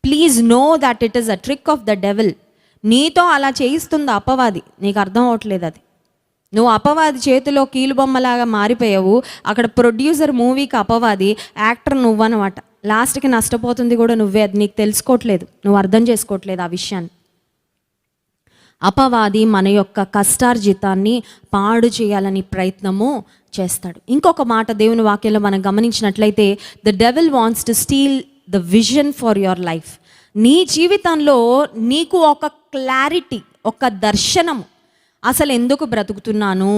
Please know that it is a trick of the devil. నీతో అలా చేయిస్తుంది అపవాది, నీకు అర్థం అవ్వట్లేదు అది. నువ్వు అపవాది చేతిలో కీలుబొమ్మలాగా మారిపోయావు. అక్కడ ప్రొడ్యూసర్ మూవీకి అపవాది, యాక్టర్ నువ్వన్నమాట. లాస్ట్కి నష్టపోతుంది కూడా నువ్వే, అది నీకు తెలుసుకోవట్లేదు, నువ్వు అర్థం చేసుకోవట్లేదు ఆ విషయాన్ని. అపవాది మన యొక్క కష్టార్జితాన్ని పాడు చేయాలని ప్రయత్నము చేస్తాడు. ఇంకొక మాట దేవుని వాక్యంలో మనం గమనించినట్లయితే, the devil wants to steal the vision for your life. నీ జీవితంలో నీకు ఒక క్లారిటీ, ఒక దర్శనము, అసలు ఎందుకు బ్రతుకుతున్నాను,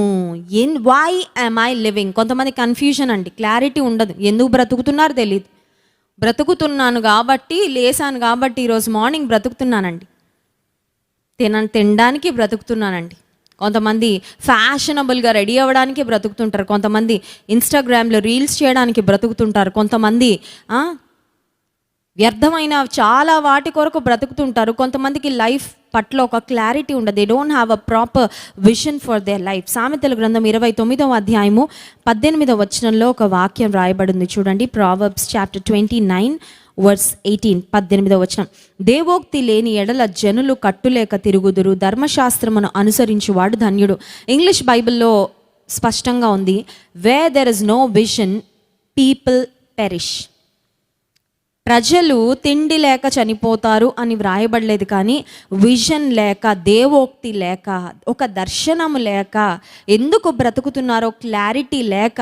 వై యామ్ ఐ లివింగ్. కొంతమంది కన్ఫ్యూజన్ అండి, క్లారిటీ ఉండదు, ఎందుకు బ్రతుకుతున్నారో తెలియదు. బ్రతుకుతున్నాను కాబట్టి, లేసాను కాబట్టి ఈరోజు మార్నింగ్ బ్రతుకుతున్నానండి, తినడానికి బ్రతుకుతున్నానండి. కొంతమంది ఫ్యాషనబుల్గా రెడీ అవ్వడానికి బ్రతుకుతుంటారు, కొంతమంది ఇన్స్టాగ్రామ్లో రీల్స్ చేయడానికి బ్రతుకుతుంటారు, కొంతమంది వ్యర్థమైన చాలా వాటి కొరకు బ్రతుకుతుంటారు. కొంతమందికి లైఫ్ పట్ల ఒక క్లారిటీ ఉండదు, they don't have a proper vision for their life. సామెతల గ్రంథం 29వ అధ్యాయము 18వ వచనంలో ఒక వాక్యం రాయబడింది చూడండి. ప్రావర్బ్స్ చాప్టర్ 29 వర్స్ 18, 18వ వచనం. దేవోక్తి లేని ఎడల జనులు కట్టులేక తిరుగుదురు, ధర్మశాస్త్రమును అనుసరించువాడు ధన్యుడు. ఇంగ్లీష్ బైబిల్లో స్పష్టంగా ఉంది, where there is no vision people perish. ప్రజలు తిండి లేక చనిపోతారు అని వ్రాయబడలేదు, కానీ విజన్ లేక, దేవోక్తి లేక, ఒక దర్శనము లేక, ఎందుకు బ్రతుకుతున్నారో క్లారిటీ లేక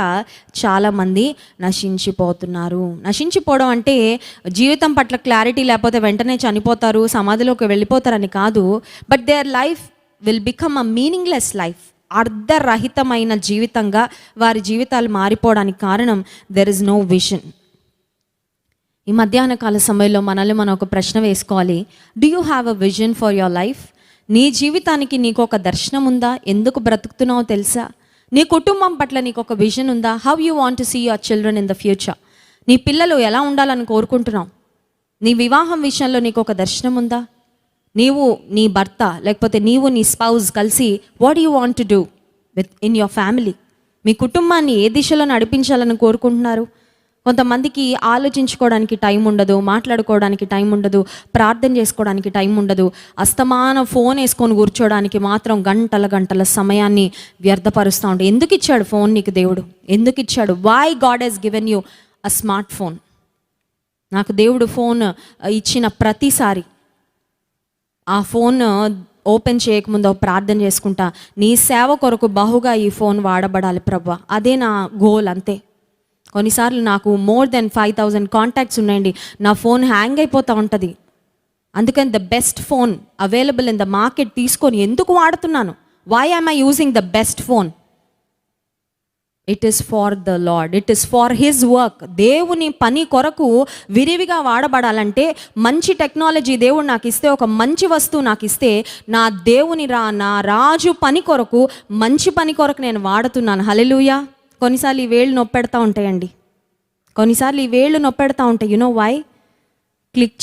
చాలామంది నశించిపోతున్నారు. నశించిపోవడం అంటే జీవితం పట్ల క్లారిటీ లేకపోతే వెంటనే చనిపోతారు, సమాధిలోకి వెళ్ళిపోతారని కాదు. But their life will become a meaningless life. అర్ధరహితమైన జీవితంగా వారి జీవితాలు మారిపోవడానికి కారణం దెర్ ఇస్ నో విజన్. ఈ మధ్యాహ్న కాల సమయంలో మనల్ని మనం ఒక ప్రశ్న వేసుకోవాలి. Do you have a vision for your life? నీ జీవితానికి నీకు ఒక దర్శనం ఉందా? ఎందుకు బ్రతుకుతున్నావో తెలుసా? నీ కుటుంబం పట్ల నీకు ఒక విజన్ ఉందా? How you want to see your children in the future? నీ పిల్లలు ఎలా ఉండాలని కోరుకుంటున్నావు? నీ వివాహం విషయంలో నీకు ఒక దర్శనం ఉందా? నీవు నీ భర్త లేకపోతే నీవు నీ స్పౌజ్ కలిసి what you want to do with in your family? మీ కుటుంబాన్ని ఏ దిశలో నడిపించాలని కోరుకుంటున్నారు? కొంతమందికి ఆలోచించుకోవడానికి టైం ఉండదు, మాట్లాడుకోవడానికి టైం ఉండదు, ప్రార్థన చేసుకోవడానికి టైం ఉండదు. అస్తమానం ఫోన్ వేసుకొని కూర్చోడానికి మాత్రం గంటల గంటల సమయాన్ని వ్యర్థపరుస్తూ ఉంటాయి. ఎందుకు ఇచ్చాడు ఫోన్ నీకు దేవుడు? ఎందుకు ఇచ్చాడు? Why God has given you a smart phone? నాకు దేవుడు ఫోన్ ఇచ్చిన ప్రతిసారి ఆ ఫోన్ ఓపెన్ చేయకముందు ప్రార్థన చేసుకుంటా, నీ సేవ కొరకు బహుగా ఈ ఫోన్ వాడబడాలి ప్రభువా, అదే నా గోల్, అంతే. కొన్నిసార్లు నాకు మోర్ దెన్ 5,000 కాంటాక్ట్స్ ఉన్నాయండి, నా ఫోన్ హ్యాంగ్ అయిపోతూ ఉంటుంది. అందుకని the best phone available in the market తీసుకొని ఎందుకు వాడుతున్నాను? Why am I using the best phone? It is for the Lord, it is for his work. దేవుని పని కొరకు విరివిగా వాడబడాలంటే మంచి టెక్నాలజీ దేవుడు నాకు ఇస్తే, ఒక మంచి వస్తువు నాకు ఇస్తే, నా రాజు పని కొరకు, మంచి పని కొరకు నేను వాడుతున్నాను. హల్లెలూయా. కొన్నిసార్లు ఈ వేళ్ళు నొప్పెడతా ఉంటాయండి, కొన్నిసార్లు ఈ వేళ్ళు నొప్పెడతా ఉంటాయి. You know why? క్లిక్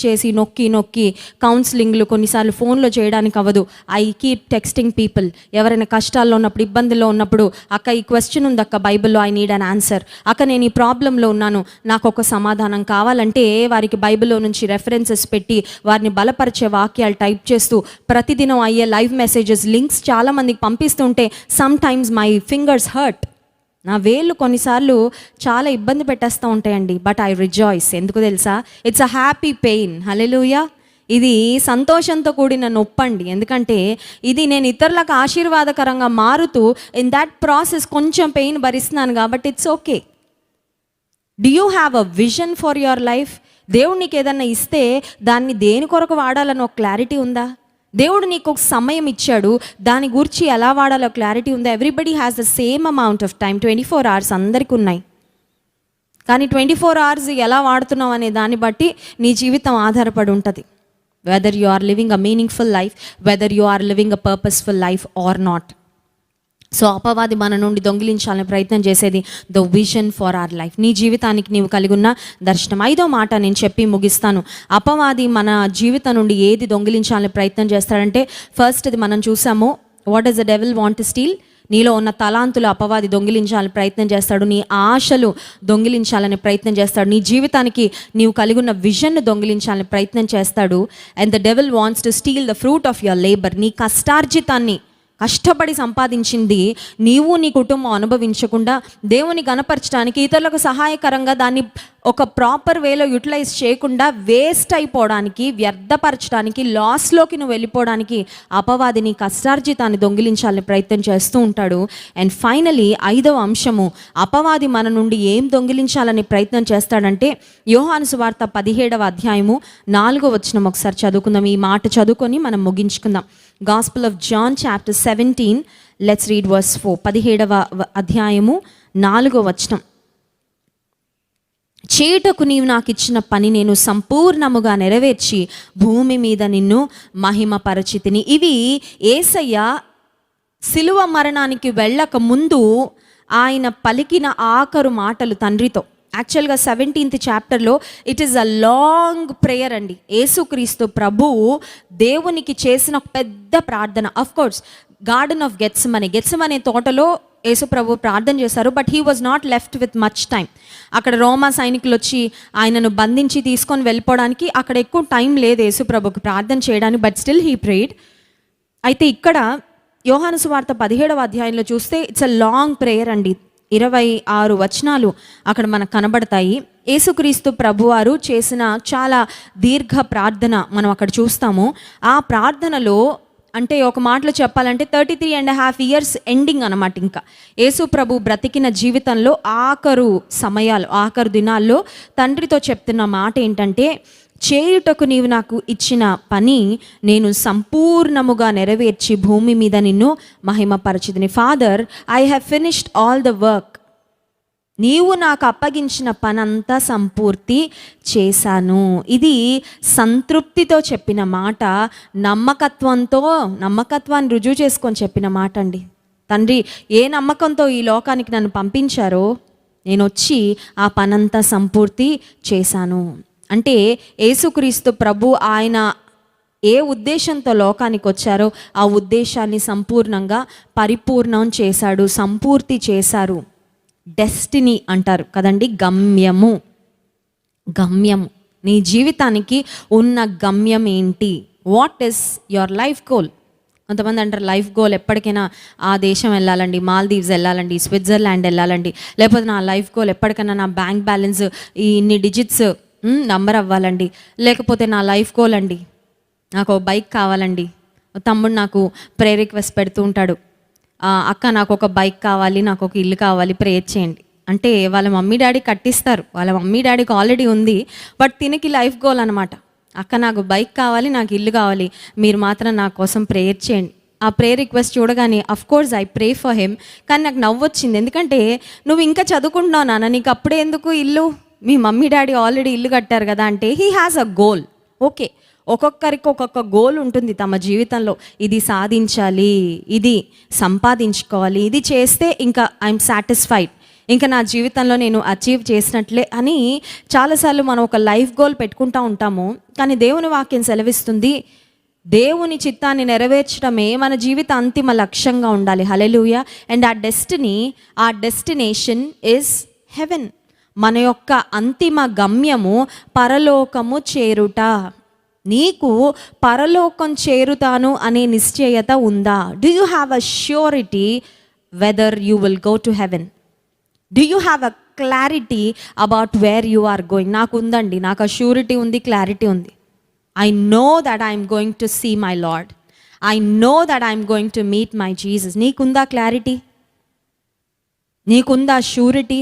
చేసి నొక్కి కౌన్సిలింగ్లు కొన్నిసార్లు ఫోన్లో చేయడానికి అవ్వదు. I keep texting people. ఎవరైనా కష్టాల్లో ఉన్నప్పుడు, ఇబ్బందుల్లో ఉన్నప్పుడు, అక్క ఈ క్వశ్చన్ ఉంది అక్క బైబిల్లో, ఐ నీడ్ అన్ ఆన్సర్. అక్క నేను ఈ ప్రాబ్లంలో ఉన్నాను, నాకు ఒక సమాధానం కావాలంటే వారికి బైబిల్లో నుంచి రెఫరెన్సెస్ పెట్టి వారిని బలపరిచే వాక్యాలు టైప్ చేస్తూ ప్రతిదినం అయ్యే లైవ్ మెసేజెస్ లింక్స్ చాలామందికి పంపిస్తుంటే some times my fingers hurt. నా వేళ్ళు కొన్నిసార్లు చాలా ఇబ్బంది పెట్టేస్తూ ఉంటాయండి. But I rejoice. ఎందుకు తెలుసా? It's a happy pain. Hallelujah. ఇది సంతోషంతో కూడిన నొప్పండి. ఎందుకంటే ఇది నేను ఇతరులకు ఆశీర్వాదకరంగా మారుతూ ఇన్ దాట్ ప్రాసెస్ కొంచెం పెయిన్ భరిస్తున్నాను కాబట్టి it's okay. Do you have a vision for your life? దేవుడు నీకు ఏదన్నా ఇస్తే దాన్ని దేని కొరకు వాడాలని ఒక క్లారిటీ ఉందా? దేవుడు నీకు ఒక సమయం ఇచ్చాడు, దాని గురించి ఎలా వాడాలో క్లారిటీ ఉందా? Everybody has the same amount of time. 24 hours అందరికీ ఉన్నాయి, కానీ 24 hours ఎలా వాడుతున్నావు అనే దాన్ని బట్టి నీ జీవితం ఆధారపడి ఉంటుంది. Whether you are living a meaningful life, whether you are living a purposeful life or not. So అపవాది మన నుండి దొంగిలించాలని ప్రయత్నం చేసేది the vision for our life. నీ జీవితానికి నీవు కలిగి ఉన్న దర్శనం. 5వ మాట నేను చెప్పి ముగిస్తాను. అపవాది మన జీవితం నుండి ఏది దొంగిలించాలని ప్రయత్నం చేస్తాడంటే, ఫస్ట్ ఇది మనం చూసాము, what does the devil want to steal? నీలో ఉన్న తలాంతులు అపవాది దొంగిలించాలని ప్రయత్నం చేస్తాడు. నీ ఆశలు దొంగిలించాలని ప్రయత్నం చేస్తాడు. నీ జీవితానికి నీవు కలిగి ఉన్న విజన్ను దొంగిలించాలని ప్రయత్నం చేస్తాడు. And the devil wants to steal the fruit of your labour. నీ కష్టార్జితాన్ని, కష్టపడి సంపాదించింది నీవు నీ కుటుంబం అనుభవించకుండా దేవుని గణపరచడానికి, ఇతరులకు సహాయకరంగా దాన్ని ఒక ప్రాపర్ వేలో యూటిలైజ్ చేయకుండా వేస్ట్ అయిపోవడానికి, వ్యర్థపరచడానికి, లాస్లోకి నువ్వు వెళ్ళిపోవడానికి అపవాది నీ కష్టార్జితాన్ని దొంగిలించాలని ప్రయత్నం చేస్తూ ఉంటాడు. అండ్ ఫైనలీ 5వ అంశము, అపవాది మన నుండి ఏం దొంగిలించాలని ప్రయత్నం చేస్తాడంటే, యోహాను సువార్త 17వ అధ్యాయము 4వ వచనం ఒకసారి చదువుకుందాం. ఈ మాట చదువుకొని మనం ముగించుకుందాం. Gospel of John chapter 17, let's read verse 4. 17వ అధ్యాయము 4వ వచనం. చేయుటకు నీవు నాకు ఇచ్చిన పని నేను సంపూర్ణముగా నెరవేర్చి భూమి మీద నిన్ను మహిమపరచితిని. ఇవి యేసయ్య సిలువ మరణానికి వెళ్ళక ముందు ఆయన పలికిన ఆఖరు మాటలు తండ్రితో. యాక్చువల్గా 17th చాప్టర్లో it is a long prayer అండి. యేసుక్రీస్తు ప్రభువు దేవునికి చేసిన పెద్ద ప్రార్థన. Of course garden of Gethsemane తోటలో యేసు ప్రభు ప్రార్థన చేశారు. But he was not left with much time. అక్కడ రోమా సైనికులు వచ్చి ఆయనను బంధించి తీసుకొని వెళ్ళిపోవడానికి అక్కడ ఎక్కువ టైం లేదు యేసు ప్రభుకి ప్రార్థన చేయడానికి. But still he prayed. అయితే ఇక్కడ యోహాను సువార్త 17వ అధ్యాయంలో చూస్తే ఇట్స్ అ లాంగ్ ప్రేయర్ అండి. 26 వచనాలు అక్కడ మనకు కనబడతాయి. యేసుక్రీస్తు ప్రభువారు చేసిన చాలా దీర్ఘ ప్రార్థన మనం అక్కడ చూస్తాము. ఆ ప్రార్థనలో అంటే ఒక మాటలో చెప్పాలంటే 33.5 years ఎండింగ్ అనమాట. ఇంకా యేసు ప్రభు బ్రతికిన జీవితంలో ఆఖరు దినాల్లో తండ్రితో చెప్తున్న మాట ఏంటంటే, చేయుటకు నీవు నాకు ఇచ్చిన పని నేను సంపూర్ణముగా నెరవేర్చి భూమి మీద నిన్ను మహిమపరచితిని. Father, I have finished all the work. నీవు నాకు అప్పగించిన పనంతా సంపూర్తి చేశాను. ఇది సంతృప్తితో చెప్పిన మాట, నమ్మకత్వాన్ని రుజువు చేసుకొని చెప్పిన మాట అండి. తండ్రి ఏ నమ్మకంతో ఈ లోకానికి నన్ను పంపించారో నేను వచ్చి ఆ పనంతా సంపూర్తి చేశాను. అంటే యేసుక్రీస్తు ప్రభు ఆయన ఏ ఉద్దేశంతో లోకానికి వచ్చారో ఆ ఉద్దేశాన్ని సంపూర్ణంగా పరిపూర్ణం చేశాడు, సంపూర్తి చేశారు. డెస్టినీ అంటారు కదండి, గమ్యము. నీ జీవితానికి ఉన్న గమ్యం ఏంటి? What is your life goal? కొంతమంది అంటారు లైఫ్ గోల్ ఎప్పటికైనా ఆ దేశం వెళ్ళాలండి, మాల్దీవ్స్ వెళ్ళాలండి, స్విట్జర్లాండ్ వెళ్ళాలండి, లేకపోతే నా లైఫ్ గోల్ ఎప్పటికైనా నా బ్యాంక్ బ్యాలెన్స్ ఇన్ని డిజిట్స్ నంబర్ అవ్వాలండి, లేకపోతే నా లైఫ్ గోల్ అండి నాకు బైక్ కావాలండి. తమ్ముడు నాకు ప్రేయర్ రిక్వెస్ట్ పెడుతూ ఉంటాడు, అక్క నాకు ఒక బైక్ కావాలి, నాకు ఒక ఇల్లు కావాలి, ప్రేయర్ చేయండి అంటే వాళ్ళ మమ్మీ డాడీ కట్టిస్తారు. వాళ్ళ మమ్మీ డాడీకి ఆల్రెడీ ఉంది, బట్ తినకి లైఫ్ గోల్ అనమాట. అక్క నాకు బైక్ కావాలి, నాకు ఇల్లు కావాలి, మీరు మాత్రం నా కోసం ప్రేయర్ చేయండి. ఆ ప్రేయర్ రిక్వెస్ట్ చూడగానే of course I pray for him. కానీ నాకు నవ్వు వచ్చింది, ఎందుకంటే నువ్వు ఇంకా చదువుకుంటున్నావు నాన్న, నీకు అప్పుడే ఎందుకు ఇల్లు? మీ మమ్మీ డాడీ ఆల్రెడీ ఇల్లు కట్టారు కదా అంటే he has a goal. Okay, ఒక్కొక్కరికి ఒక్కొక్క గోల్ ఉంటుంది తమ జీవితంలో. ఇది సాధించాలి, ఇది సంపాదించుకోవాలి, ఇది చేస్తే ఇంకా ఐఎమ్ సాటిస్ఫైడ్, ఇంకా నా జీవితంలో నేను అచీవ్ చేసినట్లే అని చాలాసార్లు మనం ఒక లైఫ్ గోల్ పెట్టుకుంటూ ఉంటాము. కానీ దేవుని వాక్యం సెలవిస్తుంది, దేవుని చిత్తాన్ని నెరవేర్చడమే మన జీవిత అంతిమ లక్ష్యంగా ఉండాలి. హల్లెలూయా. అండ్ ఆ డెస్టినేషన్ ఇస్ హెవెన్. మన యొక్క అంతిమ గమ్యము పరలోకము చేరుట. నీకు పరలోకం చేరుతాను అనే నిశ్చయత ఉందా? Do you have a surety whether you will go to heaven? Do you have a clarity about where you are going? నాకు ఉందండి, నాకు ఆ ష్యూరిటీ ఉంది, క్లారిటీ ఉంది. I know that I'm going to see my Lord. I know that I'm going to meet my Jesus. నీకుందా clarity? నీకుందా surety?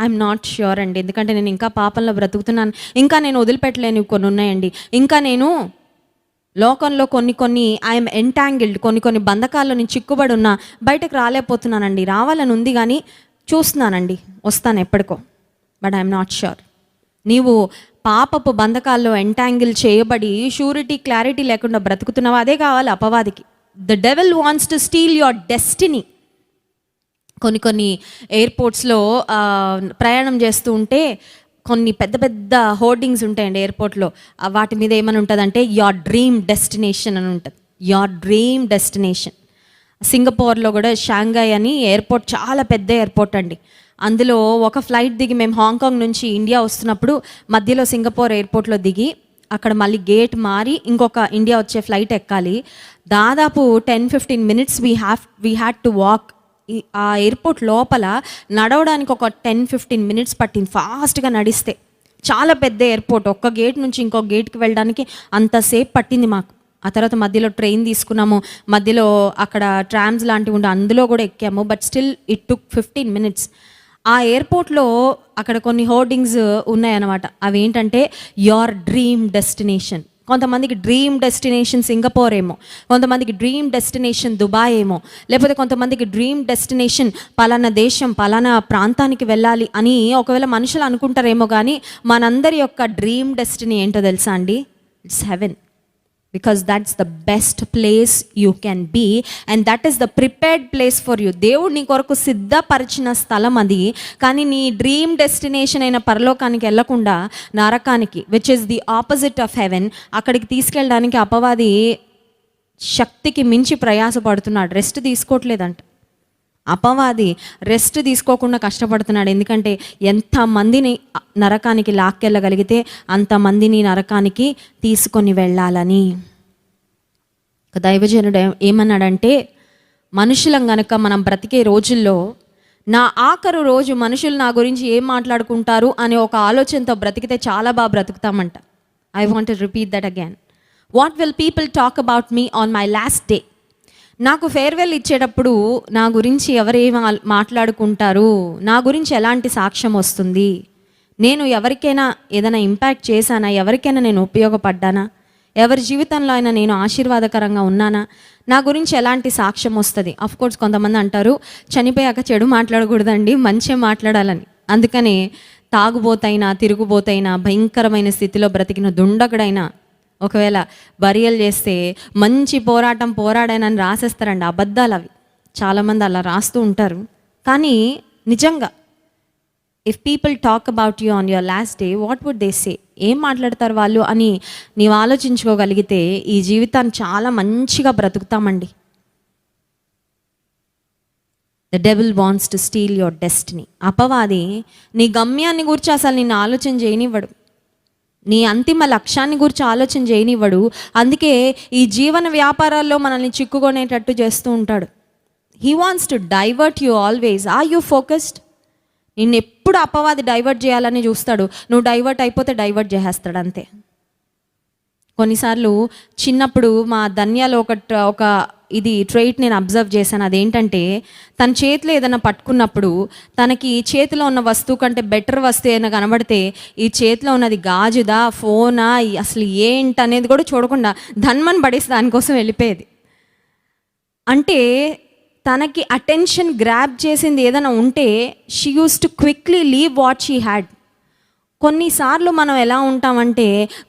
I'm not sure అండి, ఎందుకంటే నేను ఇంకా పాపంలో బ్రతుకుతున్నాను, ఇంకా నేను వదిలిపెట్టలేని కొన్ని ఉన్నాయండి, ఇంకా నేను లోకంలో కొన్ని ఐఎమ్ ఎంటాంగిల్డ్, కొన్ని బంధకాల్లో నేను చిక్కుబడి ఉన్నా, బయటకు రాలేకపోతున్నానండి. రావాలని ఉంది కానీ చూస్తున్నానండి, వస్తాను ఎప్పటికో, బట్ ఐఎమ్ నాట్ ష్యూర్. నీవు పాపపు బంధకాల్లో ఎంటాంగిల్ చేయబడి షూరిటీ క్లారిటీ లేకుండా బ్రతుకుతున్నావా? అదే కావాలి అపవాదికి. The devil wants to steal your destiny. కొన్ని ఎయిర్పోర్ట్స్లో ప్రయాణం చేస్తూ ఉంటే కొన్ని పెద్ద హోర్డింగ్స్ ఉంటాయండి ఎయిర్పోర్ట్లో. వాటి మీద ఏమని ఉంటుందంటే యువర్ డ్రీమ్ డెస్టినేషన్ అని ఉంటుంది. Your dream destination. సింగపూర్లో కూడా షాంఘై అని ఎయిర్పోర్ట్ చాలా పెద్ద ఎయిర్పోర్ట్ అండి. అందులో ఒక ఫ్లైట్ దిగి మేము హాంకాంగ్ నుంచి ఇండియా వస్తున్నప్పుడు మధ్యలో సింగపూర్ ఎయిర్పోర్ట్లో దిగి అక్కడ మళ్ళీ గేట్ మారి ఇంకొక ఇండియా వచ్చే ఫ్లైట్ ఎక్కాలి. దాదాపు 10-15 minutes we had to walk. ఆ ఎయిర్పోర్ట్ లోపల నడవడానికి ఒక 10-15 minutes పట్టింది ఫాస్ట్గా నడిస్తే. చాలా పెద్ద ఎయిర్పోర్ట్, ఒక్క గేట్ నుంచి ఇంకో గేట్కి వెళ్ళడానికి అంతసేపు పట్టింది మాకు. ఆ తర్వాత మధ్యలో ట్రైన్ తీసుకున్నాము, మధ్యలో అక్కడ ట్రామ్స్ లాంటివి ఉండే అందులో కూడా ఎక్కాము, but still it took 15 minutes. ఆ ఎయిర్పోర్ట్లో అక్కడ కొన్ని హోర్డింగ్స్ ఉన్నాయన్నమాట. అవి ఏంటంటే యువర్ డ్రీమ్ డెస్టినేషన్. కొంతమందికి డ్రీమ్ డెస్టినేషన్ సింగపూర్ ఏమో, కొంతమందికి డ్రీమ్ డెస్టినేషన్ దుబాయ్ ఏమో, లేకపోతే కొంతమందికి డ్రీమ్ డెస్టినేషన్ పలానా దేశం పలానా ప్రాంతానికి వెళ్ళాలి అని ఒకవేళ మనుషులు అనుకుంటారేమో. కానీ మనందరి యొక్క డ్రీమ్ డెస్టినీ ఏంటో తెలుసా అండి? It's heaven. Because that's the best place you can be and that is the prepared place for you. దేవుడు నీ కొరకు సిద్ధపరిచిన స్థలం అది. కానీ నీ డ్రీమ్ డెస్టినేషన్ అయిన పరలోకానికి వెళ్ళకుండా నరకానికి, which is the opposite of haven, అక్కడికి తీసుకెళ్ళడానికి అపవాది శక్తికి మించి ప్రయాసపడుతున్నాడు. రెస్ట్ తీసుకోవట్లేదంట అపవాది, రెస్ట్ తీసుకోకుండా కష్టపడుతున్నాడు. ఎందుకంటే ఎంతమందిని నరకానికి లాక్కెళ్ళగలిగితే అంతమందిని నరకానికి తీసుకొని వెళ్ళాలని. దైవజనుడు ఏమన్నాడంటే, మనుషులం గనక మనం బ్రతికే రోజుల్లో నా ఆఖరు రోజు మనుషులు నా గురించి ఏం మాట్లాడుకుంటారు అనే ఒక ఆలోచనతో బ్రతికితే చాలా బాగా బ్రతుకుతామంట. I want to repeat that again. What will people talk about me on my last day? నాకు ఫేర్వెల్ ఇచ్చేటప్పుడు నా గురించి ఎవరేం మాట్లాడుకుంటారు, నా గురించి ఎలాంటి సాక్ష్యం వస్తుంది, నేను ఎవరికైనా ఏదైనా ఇంపాక్ట్ చేశానా, ఎవరికైనా నేను ఉపయోగపడ్డానా, ఎవరి జీవితంలో అయినా నేను ఆశీర్వాదకరంగా ఉన్నానా, నా గురించి ఎలాంటి సాక్ష్యం వస్తుంది. కోర్స్ కొంతమంది అంటారు చనిపోయాక చెడు మాట్లాడకూడదండి, మంచిగా మాట్లాడాలని. అందుకనే తాగుబోతైనా తిరుగుబోతైనా భయంకరమైన స్థితిలో బ్రతికిన దుండగుడైనా ఒకవేళ బరియలు చేస్తే మంచి పోరాడానని రాసేస్తారండి. అబద్ధాలు అవి. చాలామంది అలా రాస్తూ ఉంటారు. కానీ నిజంగా if people talk about you on your last day, what would they say? ఏం మాట్లాడతారు వాళ్ళు అని నీవు ఆలోచించుకోగలిగితే ఈ జీవితాన్ని చాలా మంచిగా బ్రతుకుతామండి. The devil wants to steal your destiny. అపవాది నీ గమ్యాన్ని గురించి అసలు నిన్ను ఆలోచన చేయనివ్వడు, నీ అంతిమ లక్ష్యాన్ని గురించి ఆలోచన చేయనివ్వడు. అందుకే ఈ జీవన వ్యాపారాల్లో మనల్ని చిక్కుకొనేటట్టు చేస్తూ ఉంటాడు. He wants to divert you always. Are you focused? నిన్ను ఎప్పుడు అపవాది డైవర్ట్ చేయాలని చూస్తాడు. నువ్వు డైవర్ట్ అయిపోతే డైవర్ట్ చేసేస్తాడు అంతే. కొన్నిసార్లు చిన్నప్పుడు మా ధన్యాలో ఒక ఇది ట్రైట్ నేను అబ్జర్వ్ చేశాను. అదేంటంటే తన చేతిలో ఏదైనా పట్టుకున్నప్పుడు తనకి చేతిలో ఉన్న వస్తువు కంటే బెటర్ వస్తువు ఏదైనా కనబడితే ఈ చేతిలో ఉన్నది గాజుదా ఫోనా అసలు ఏంటనేది కూడా చూడకుండా ధన్మని పడేసి దానికోసం వెళ్ళిపోయేది. అంటే తనకి అటెన్షన్ గ్రాబ్ చేసింది ఏదైనా ఉంటే she use to quickly leave what she had. కొన్నిసార్లు మనం ఎలా ఉంటామంటే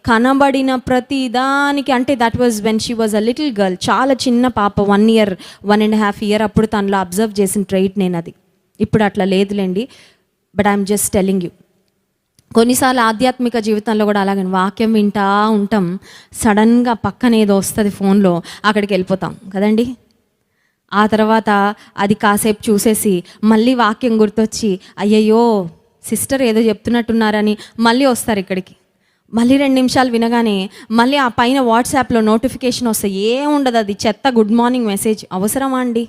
కనబడిన ప్రతి దానికి, అంటే that was when she was a little girl, చాలా చిన్న పాప, 1 year 1.5 year అప్పుడు తనలో అబ్జర్వ్ చేసిన ట్రైట్ నేను అది. ఇప్పుడు అట్లా లేదులేండి, but I'm just telling you. కొన్నిసార్లు ఆధ్యాత్మిక జీవితంలో కూడా అలాగే వాక్యం వింటా ఉంటాం, సడన్గా పక్కన ఏదో వస్తుంది ఫోన్లో, అక్కడికి వెళ్ళిపోతాం కదండి. ఆ తర్వాత అది కాసేపు చూసేసి మళ్ళీ వాక్యం గుర్తొచ్చి అయ్యయ్యో సిస్టర్ ఏదో చెప్తున్నట్టున్నారని మళ్ళీ వస్తారు ఇక్కడికి. మళ్ళీ 2 నిమిషాలు వినగానే మళ్ళీ ఆ పైన వాట్సాప్లో నోటిఫికేషన్ వస్తాయి. ఏముండదు, అది చెత్త గుడ్ మార్నింగ్ మెసేజ్. అవసరమా అండి?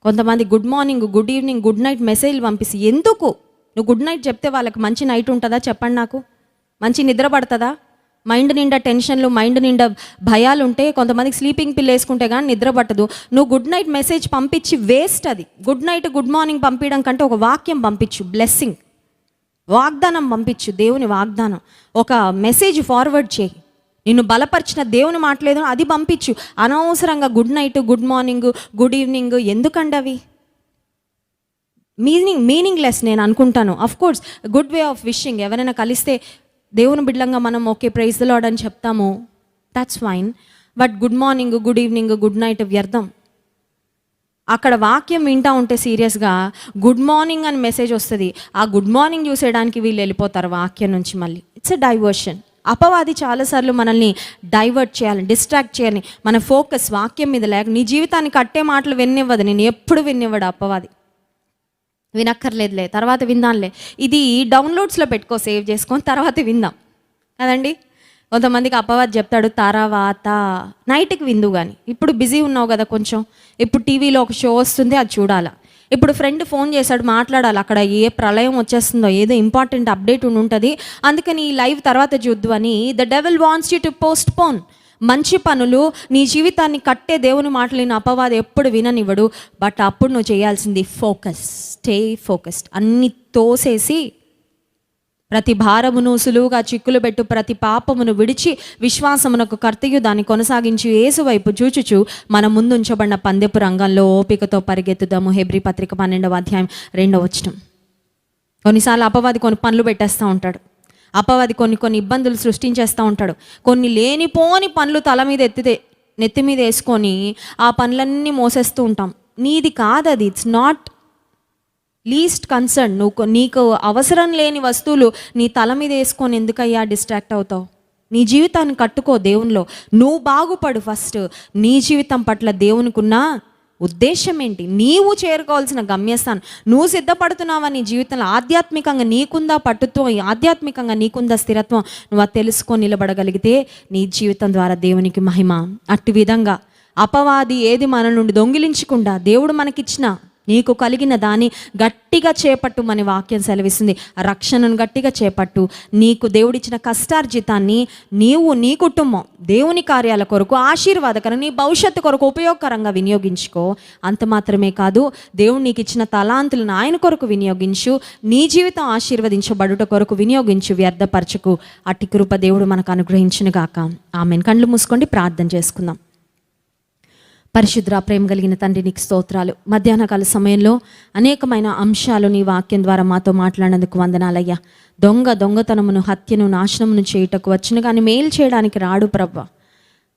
కొంతమంది good morning, good evening, good night మెసేజ్లు పంపిస్తే ఎందుకు? నువ్వు గుడ్ నైట్ చెప్తే వాళ్ళకి మంచి నైట్ ఉంటుందా చెప్పండి నాకు? మంచి నిద్ర పడుతుందా? మైండ్ నిండా టెన్షన్లు, మైండ్ నిండా భయాలు ఉంటే కొంతమందికి స్లీపింగ్ పిల్ వేసుకుంటే కానీ నిద్ర పట్టదు. నువ్వు గుడ్ నైట్ మెసేజ్ పంపించి వేస్ట్. అది గుడ్ నైట్ గుడ్ మార్నింగ్ పంపించడం కంటే ఒక వాక్యం పంపించు, బ్లెస్సింగ్, వాగ్దానం పంపించు, దేవుని వాగ్దానం, ఒక మెసేజ్ ఫార్వర్డ్ చేయి. నిన్ను బలపరిచిన దేవుని మాటలేదు అది పంపించు. అనవసరంగా good night, good morning, good evening ఎందుకండి అవి? మీనింగ్లెస్ నేను అనుకుంటాను. Course good way of wishing, ఎవరైనా కలిస్తే దేవుని బిడ్డలంగా మనం ఓకే ప్రైజ్ ది లార్డ్ అని చెప్తాము, that's fine. But good morning, good evening, good night వ్యర్థం. అక్కడ వాక్యం వింటూ ఉంటే సీరియస్గా గుడ్ మార్నింగ్ అని మెసేజ్ వస్తుంది. ఆ గుడ్ మార్నింగ్ చూసేయడానికి వీళ్ళు వెళ్ళిపోతారు వాక్యం నుంచి. మళ్ళీ ఇట్స్ ఎ డైవర్షన్. అపవాది చాలాసార్లు మనల్ని డైవర్ట్ చేయాలి, డిస్ట్రాక్ట్ చేయాలి. మన ఫోకస్ వాక్యం మీద లేక నీ జీవితాన్ని కట్టే మాటలు వినివ్వదు. నేను ఎప్పుడు వినివ్వడు అపవాది. వినక్కర్లేదులే, తర్వాత విందాంలే, ఇది డౌన్లోడ్స్లో పెట్టుకో, సేవ్ చేసుకొని తర్వాత విందాం కదండి. కొంతమందికి అపవాది చెప్తాడు తర్వాత నైట్కి విందు, కానీ ఇప్పుడు బిజీ ఉన్నావు కదా కొంచెం, ఇప్పుడు టీవీలో ఒక షో వస్తుంది అది చూడాలా, ఇప్పుడు ఫ్రెండ్ ఫోన్ చేశాడు మాట్లాడాలి, అక్కడ ఏ ప్రళయం వచ్చేస్తుందో ఏదో ఇంపార్టెంట్ అప్డేట్ ఉంటుంది, అందుకని ఈ లైవ్ తర్వాత చూద్దు అని the devil wants you to post phone. మంచి పనులు, నీ జీవితాన్ని కట్టే దేవుని మాటలు నేను అపవాది ఎప్పుడు విననివ్వడు. బట్ అప్పుడు నువ్వు చేయాల్సింది ఫోకస్, స్టే ఫోకస్డ్. అన్ని తోసేసి ప్రతి భారమును సులువుగా చిక్కులు పెట్టు, ప్రతి పాపమును విడిచి విశ్వాసమునకు కర్తయు దాన్ని కొనసాగించి యేసు వైపు చూచుచు మన ముందు ఉంచబడిన పందెపు రంగంలో ఓపికతో పరిగెత్తుదాము. హెబ్రీ పత్రిక 12వ అధ్యాయం 2వ వచనం. కొన్నిసార్లు అపవాది కొన్ని పనులు పెట్టేస్తూ ఉంటాడు. అపవాది కొన్ని ఇబ్బందులు సృష్టించేస్తూ ఉంటాడు. కొన్ని లేనిపోని పనులు తల మీద నెత్తి మీద వేసుకొని ఆ పనులన్నీ మోసేస్తూ ఉంటాం. నీది కాదు అది, ఇట్స్ నాట్ లీస్ట్ కన్సర్న్. నీకు అవసరం లేని వస్తువులు నీ తల మీద వేసుకొని ఎందుకయ్యా డిస్ట్రాక్ట్ అవుతావు? నీ జీవితాన్ని కట్టుకో దేవునిలో, నువ్వు బాగుపడు ఫస్ట్. నీ జీవితం పట్ల దేవునికున్న ఉద్దేశం ఏంటి, నీవు చేరుకోవాల్సిన గమ్యస్థానం, నువ్వు సిద్ధపడుతున్నావా నీ జీవితంలో? ఆధ్యాత్మికంగా నీకుందా పట్టుత్వం, ఆధ్యాత్మికంగా నీకుందా స్థిరత్వం? నువ్వు అది తెలుసుకొని నిలబడగలిగితే నీ జీవితం ద్వారా దేవునికి మహిమ. అట్టి విధంగా అపవాది ఏది మన నుండి దొంగిలించకుండా దేవుడు మనకిచ్చిన నీకు కలిగిన దాన్ని గట్టిగా చేపట్టుమని వాక్యం సెలవిస్తుంది. రక్షణను గట్టిగా చేపట్టు. నీకు దేవుడిచ్చిన కష్టార్జితాన్ని నీవు నీ కుటుంబం దేవుని కార్యాల కొరకు ఆశీర్వాదకరం, నీ భవిష్యత్తు కొరకు ఉపయోగకరంగా వినియోగించుకో. అంత మాత్రమే కాదు, దేవుడు నీకు ఇచ్చిన తలాంతులను ఆయన కొరకు వినియోగించు. నీ జీవితం ఆశీర్వదించబడుట కొరకు వినియోగించు, వ్యర్థపరచకు. అట్టి కృప దేవుడు మనకు అనుగ్రహించును గాక. ఆమెన్. కళ్ళు మూసుకోండి, ప్రార్థన చేసుకుందాం. పరిశుద్ర ప్రేమ కలిగిన తండ్రి, నీకు స్తోత్రాలు. మధ్యాహ్నకాల సమయంలో అనేకమైన అంశాలు నీ వాక్యం ద్వారా మాతో మాట్లాడినందుకు వందనాలయ్యా. దొంగతనమును, హత్యను, నాశనమును చేయుటకు వచ్చిన కానీ మేలు చేయడానికి రాడు ప్రభువా.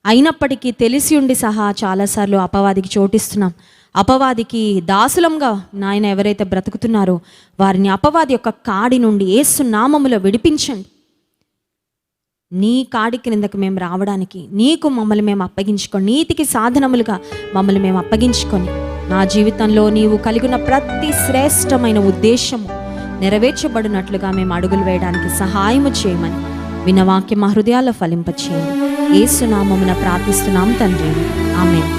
అయినప్పటికీ తెలిసి ఉండి సహా చాలాసార్లు అపవాదికి చోటిస్తున్నాం. అపవాదికి దాసులంగా నాయన ఎవరైతే బ్రతుకుతున్నారో వారిని అపవాది యొక్క కాడి నుండి యేసు నామములో విడిపించండి. నీ కాడి క్రిందకు మేము రావడానికి నీకు మమ్మల్ని మేము అప్పగించుకొని, నీతికి సాధనములుగా మమ్మల్ని మేము అప్పగించుకొని, నా జీవితంలో నీవు కలిగిన ప్రతి శ్రేష్టమైన ఉద్దేశము నెరవేర్చబడినట్లుగా మేము అడుగులు వేయడానికి సహాయము చేయమని విన్న వాక్యం మా హృదయాల్లో ఫలింపచేయండి. యేసు నామమున ప్రార్థిస్తున్నాం తండ్రి, ఆమేన్.